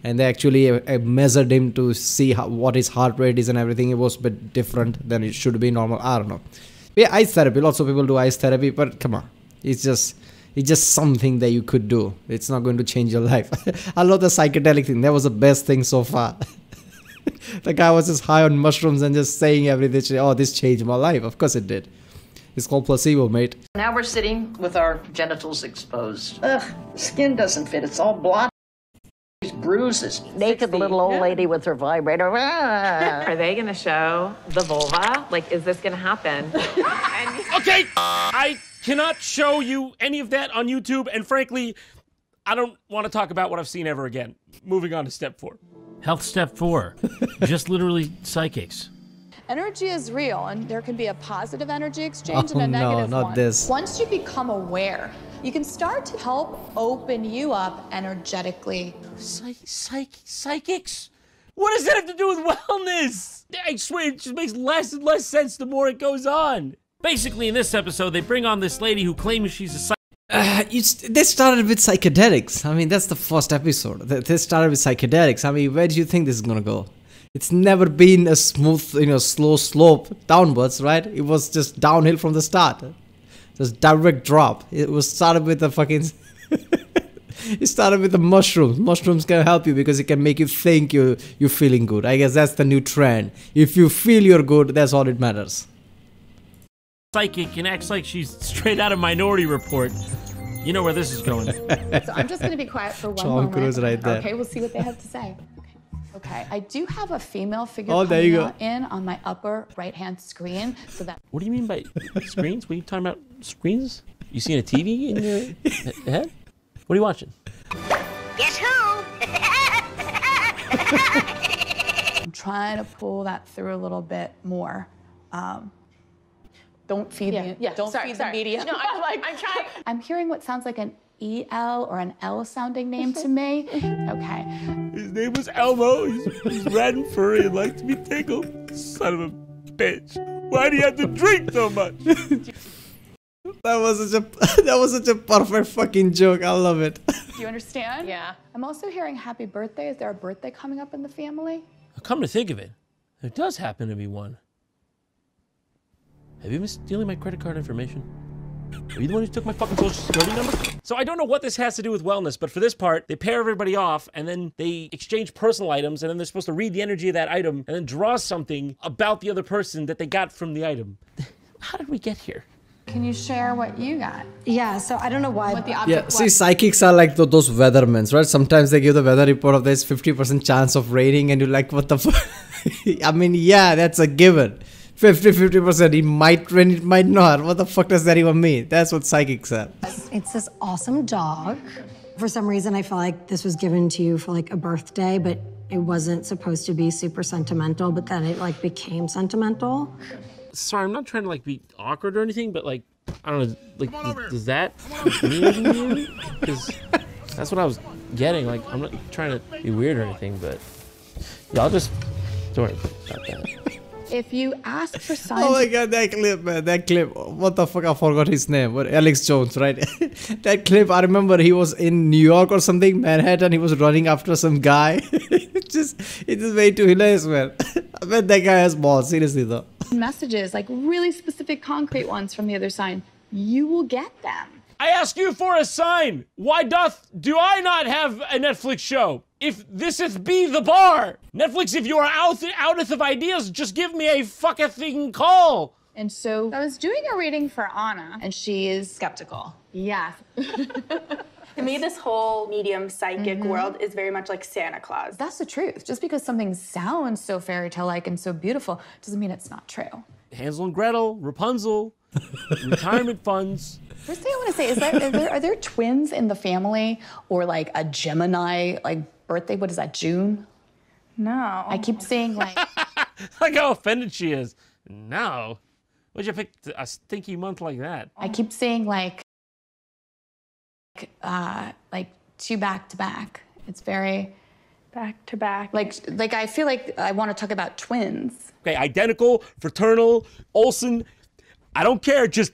And they actually measured him to see what his heart rate is and everything. It was a bit different than it should be normal. I don't know. But yeah, ice therapy. Lots of people do ice therapy, but come on, it's just something that you could do. It's not going to change your life. I love the psychedelic thing. That was the best thing so far. The guy was just high on mushrooms and just saying everything. Oh, this changed my life. Of course it did. It's called placebo, mate. Now we're sitting with our genitals exposed. Ugh, skin doesn't fit. It's all blotched. These bruises. Naked little old lady with her vibrator. Are they gonna show the vulva? Like, is this gonna happen? Okay, I cannot show you any of that on YouTube, and frankly, I don't want to talk about what I've seen ever again. Moving on to step 4. Health step 4, just literally psychics. Energy is real, and there can be a positive energy exchange Oh, and a no, negative not one. this. Once you become aware, you can start to help open you up energetically. Psychics? What does that have to do with wellness? I swear it just makes less and less sense the more it goes on. Basically, in this episode, they bring on this lady who claims she's a psychic. They started with psychedelics. I mean, that's the first episode. They started with psychedelics. I mean, where do you think this is gonna go? It's never been a smooth, slow slope downwards, right? It was just downhill from the start. Just direct drop. It was started with the fucking... It started with the mushrooms. Mushrooms can help you because it can make you think you're feeling good. I guess that's the new trend. If you feel you're good, that's all it matters. Psychic and acts like she's straight out of Minority Report. You know where this is going. So I'm just going to be quiet for one Tom moment. Cruise right there. Okay, we'll see what they have to say. Okay, I do have a female figure there you coming go. in on my upper right-hand screen. So that. What do you mean by screens? What are you talking about? Screens? You seeing a TV in your head? What are you watching? Guess who? I'm trying to pull that through a little bit more. Don't feed the media. No, I'm trying. I'm hearing what sounds like an EL or an L sounding name to me. Okay. His name was Elmo. He's red and furry and likes to be tickled. Son of a bitch. Why do you have to drink so much? That was such a perfect fucking joke. I love it. Do you understand? Yeah. I'm also hearing happy birthday. Is there a birthday coming up in the family? Come to think of it, there does happen to be one. Have you been stealing my credit card information? Are you the one who took my fucking social security number? So I don't know what this has to do with wellness, but for this part, they pair everybody off and then they exchange personal items and then they're supposed to read the energy of that item and then draw something about the other person that they got from the item. How did we get here? Can you share what you got? Yeah, so I don't know why. What the object Yeah, was. see, psychics are like those weathermen, right? Sometimes they give the weather report of there's 50% chance of raining and you're like, what the fuck? I mean, yeah, that's a given. 50%. It might rain, it might not. What the fuck does that even mean? That's what psychics are. It's this awesome dog. For some reason, I feel like this was given to you for like a birthday, but it wasn't supposed to be super sentimental, but then it like became sentimental. Sorry, I'm not trying to like be awkward or anything, but like, I don't know, like, does that mean anything to you? Because that's what I was getting. Like, I'm not trying to be weird or anything, but y'all just don't worry about that. If you ask for signs... Oh my god, that clip, man, that clip. What the fuck, I forgot his name. What, Alex Jones, right? That clip, I remember he was in New York or something, Manhattan, he was running after some guy. It's just way too hilarious, man. I bet that guy has balls, seriously though. messages, like really specific, concrete ones from the other sign, you will get them. I ask you for a sign. Why do I not have a Netflix show? If this'th be the bar. Netflix, if you are outeth of ideas, just give me a fucking call. And so I was doing a reading for Anna, and she is skeptical. Yes. To me, this whole medium psychic world is very much like Santa Claus. That's the truth. Just because something sounds so fairy tale-like and so beautiful doesn't mean it's not true. Hansel and Gretel, Rapunzel, retirement funds. First thing I want to say is are there twins in the family, or like a Gemini like birthday? What is that, June? No. I keep saying like. Like how offended she is. No. Why'd you pick a stinky month like that? I keep saying like two back to back. It's very back to back. Like I feel like I want to talk about twins. Okay, identical, fraternal, Olsen. I don't care. Just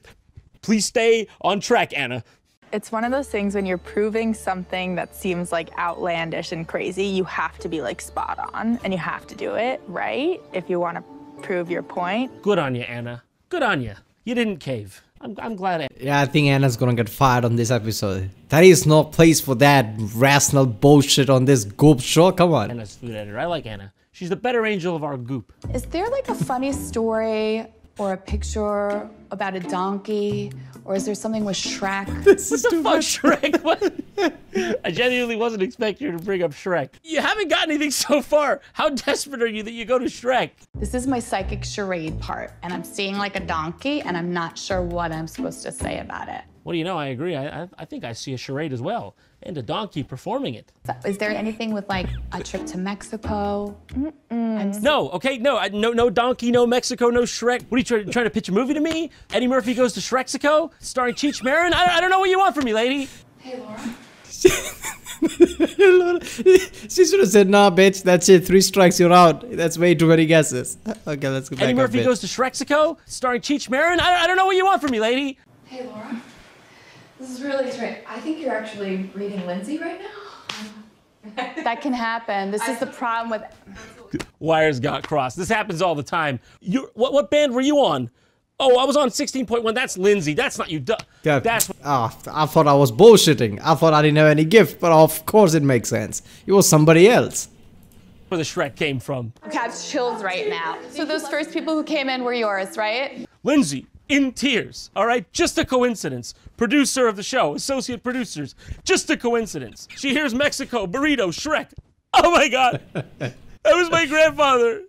please stay on track, Anna. It's one of those things when you're proving something that seems like outlandish and crazy, you have to be like spot on and you have to do it right if you want to prove your point. Good on you, Anna. Good on you. You didn't cave. I'm glad. Yeah, I think Anna's gonna get fired on this episode. There is no place for that rational bullshit on this Goop show. Come on. Anna's food editor. I like Anna. She's the better angel of our Goop. Is there like a funny story or a picture about a donkey? Or is there something with Shrek? What the fuck, Shrek? What? I genuinely wasn't expecting you to bring up Shrek. You haven't got anything so far. How desperate are you that you go to Shrek? This is my psychic charade part, and I'm seeing like a donkey, and I'm not sure what I'm supposed to say about it. Well, you know, I agree. I think I see a charade as well, and a donkky performing it. Is there anything with like a trip to Mexico? No, okay, no donkey, no Mexico, no Shrek. What are you trying to pitch a movie to me? Eddie Murphy Goes to Shrexico, starring Cheech Marin? I don't know what you want from me, lady. Hey, Laura. She should have said, nah, bitch, that's it. 3 strikes, you're out. That's way too many guesses. Okay, let's go back Eddie up, Murphy bitch. Goes to Shrexico, starring Cheech Marin? I don't know what you want from me, lady. Hey, Laura. This is really strange. I think you're actually reading Lindsay right now. That can happen. This is the problem with... Wires got crossed. This happens all the time. What band were you on? Oh, I was on 16.1. That's Lindsay. That's not you. Yeah. That's... Oh, I thought I was bullshitting. I thought I didn't have any gift, but of course it makes sense. It was somebody else. Where the Shrek came from. Okay, I have chills right now. So those first people who came in were yours, right? Lindsay, in tears, all right? Just a coincidence. Producer of the show, associate producers. Just a coincidence. She hears Mexico, burrito, Shrek. Oh my God. That was my grandfather.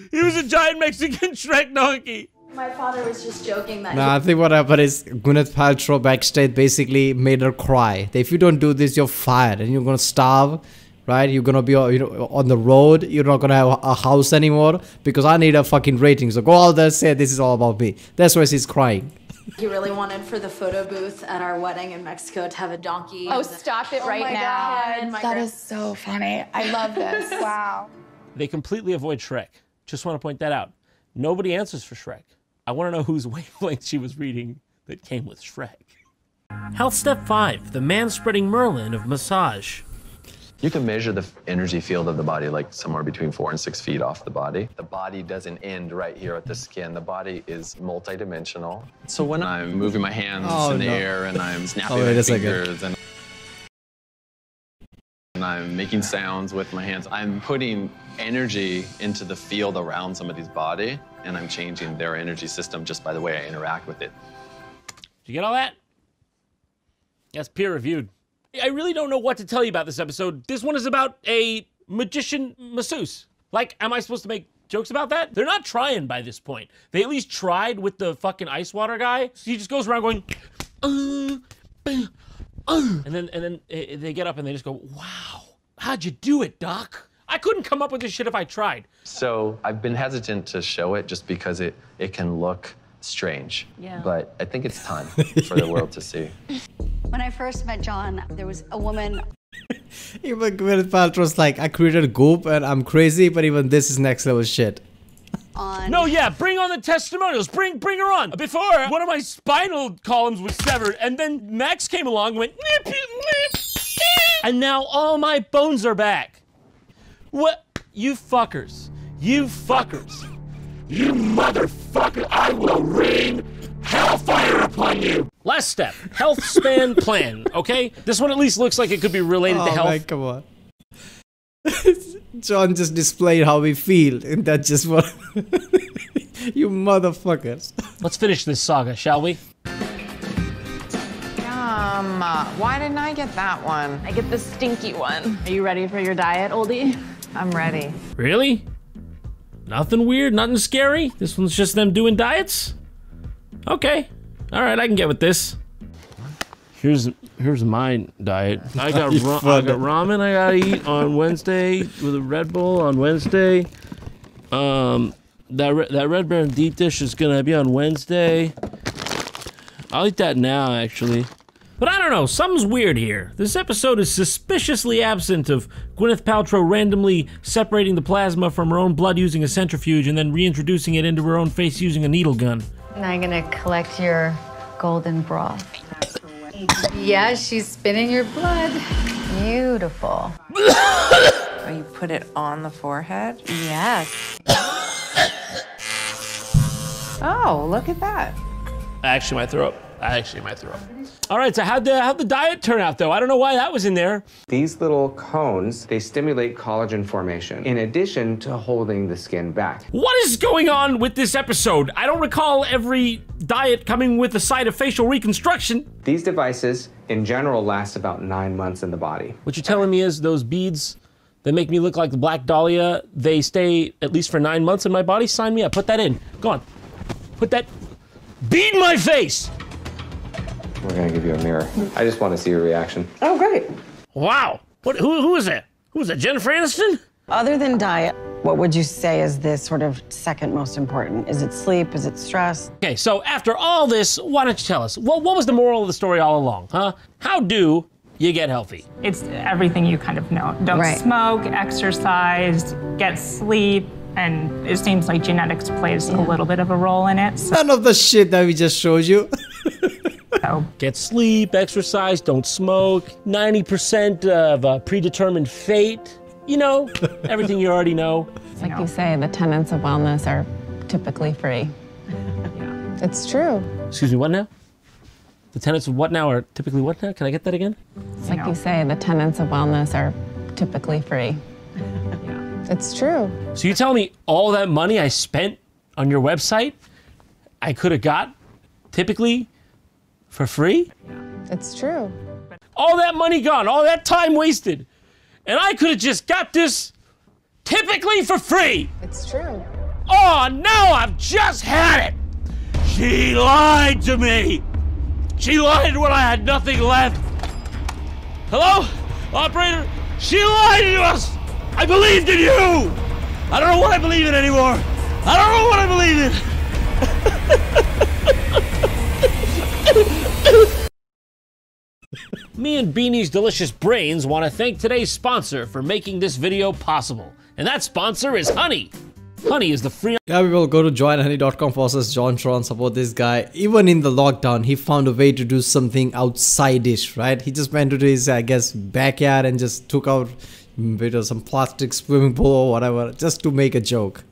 He was a giant Mexican Shrek donkey. My father was just joking that. Nah, I think what happened is Gwyneth Paltrow backstage basically made her cry. If you don't do this, you're fired and you're gonna starve, right? You're gonna be on the road. You're not gonna have a house anymore because I need a fucking rating. So go out there and say this is all about me. That's why she's crying. He really wanted for the photo booth at our wedding in Mexico to have a donkey. Oh, stop it right now. That is so funny. I love this. Wow. They completely avoid Shrek. Just want to point that out. Nobody answers for Shrek. I want to know whose wavelength she was reading that came with Shrek. Health Step 5, the man-spreading Merlin of massage. You can measure the energy field of the body like somewhere between 4 and 6 feet off the body. The body doesn't end right here at the skin. The body is multidimensional. So when I'm moving my hands in the air and I'm snapping my fingers and I'm making sounds with my hands, I'm putting energy into the field around somebody's body, and I'm changing their energy system just by the way I interact with it. Did you get all that? That's peer-reviewed. I really don't know what to tell you about this episode. This one is about a magician masseuse. Like, am I supposed to make jokes about that? They're not trying by this point. They at least tried with the fucking ice water guy. So he just goes around going, and then they get up and they just go, wow, how'd you do it, Doc? I couldn't come up with this shit if I tried. So I've been hesitant to show it just because it can look strange. Yeah. But I think it's time for the world to see. When I first met John, there was a woman. Even Gwyneth Paltrow's like, I created Goop and I'm crazy, but even this is next level shit. No, yeah, bring on the testimonials. Bring her on. Before, one of my spinal columns was severed, and then Max came along and went, nip, nip, and now all my bones are back. What? You fuckers. You fuckers. You motherfucker, I will rain hellfire upon you. Last step, health span plan, okay? This one at least looks like it could be related to health. Man, come on. John just displayed how we feel, and that's just what... You motherfuckers. Let's finish this saga, shall we? Why didn't I get that one? I get the stinky one. Are you ready for your diet, oldie? I'm ready. Really? Nothing weird, nothing scary? This one's just them doing diets? Okay. All right, I can get with this. Here's my diet. I got ramen I gotta eat on Wednesday with a Red Bull on Wednesday. That Red Baron deep dish is gonna be on Wednesday. I'll eat that now, actually. But I don't know, something's weird here. This episode is suspiciously absent of Gwyneth Paltrow randomly separating the plasma from her own blood using a centrifuge and then reintroducing it into her own face using a needle gun. Now I'm gonna collect your golden broth. Yeah, she's spinning your blood. Beautiful. Oh, you put it on the forehead? Yes. Oh, look at that. I actually might throw up. All right, so how'd the diet turn out, though? I don't know why that was in there. These little cones, they stimulate collagen formation, in addition to holding the skin back. What is going on with this episode? I don't recall every diet coming with a side of facial reconstruction. These devices, in general, last about 9 months in the body. What you're telling me is those beads that make me look like the Black Dahlia, they stay at least for 9 months in my body? Sign me up. Put that in. Go on. Put that bead in my face! We're gonna give you a mirror. I just want to see your reaction. Oh, great. Wow. Who is that? Who is that, Jennifer Aniston? Other than diet, what would you say is the sort of second most important? Is it sleep? Is it stress? Okay, so after all this, why don't you tell us? What was the moral of the story all along, huh? How do you get healthy? It's everything you kind of know. Don't smoke, exercise, get sleep, and it seems like genetics plays a little bit of a role in it. So. None of the shit that we just showed you. Get sleep, exercise, don't smoke, 90% of predetermined fate. You know, everything you already know. It's like you say, the tenets of wellness are typically free. It's true. Excuse me, what now? The tenets of what now are typically what now? Can I get that again? It's like you say, the tenets of wellness are typically free. It's true. So you tell me all that money I spent on your website, I could have got typically for free? It's true. All that money gone, all that time wasted, and I could have just got this typically for free. It's true. Oh, now I've just had it. She lied to me. She lied when I had nothing left. Hello? Operator? She lied to us. I believed in you. I don't know what I believe in anymore. I don't know what I believe in. Me and Beanie's Delicious Brains want to thank today's sponsor for making this video possible. And that sponsor is Honey. Honey is the free. Yeah, we will go to joinhoney.com/JonTron, support this guy. Even in the lockdown, he found a way to do something outside-ish, right? He just went to his, I guess, backyard and just took out some plastic swimming pool or whatever, just to make a joke.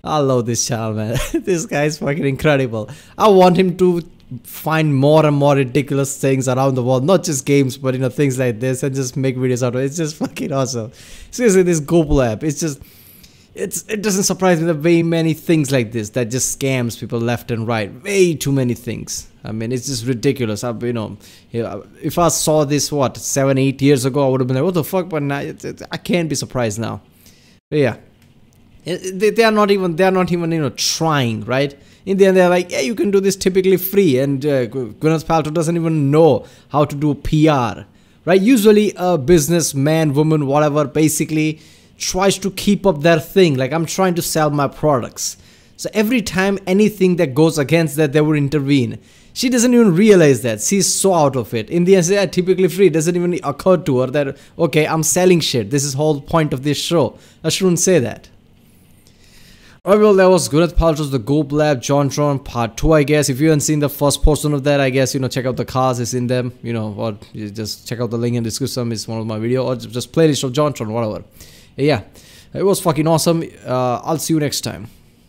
I love this channel, man. This guy is fucking incredible. I want him to find more and more ridiculous things around the world, not just games, but things like this, and just make videos out of it. It's just fucking awesome. Seriously, this Goop app, it doesn't surprise me that way many things like this that just scams people left and right. Way too many things. I mean, it's just ridiculous. If I saw this 7-8 years ago, I would have been like, what the fuck? But now, I can't be surprised now. But yeah, they are not even trying, right? In the end, they're like, yeah, you can do this typically free, and Gwyneth Paltrow doesn't even know how to do PR, right? Usually a businessman, woman, whatever, basically tries to keep up their thing. Like, I'm trying to sell my products. So every time anything that goes against that, they will intervene. She doesn't even realize that. She's so out of it. In the end, yeah, typically free. It doesn't even occur to her that, okay, I'm selling shit. This is the whole point of this show. I shouldn't say that. Alright, well, that was Gwyneth Paltrow's The Goop Lab, JonTron Part 2, I guess. If you haven't seen the first portion of that, I guess, check out the cars, it's in them, or you just check out the link in the description, it's one of my videos, or just playlist of JonTron, whatever. Yeah, it was fucking awesome. I'll see you next time.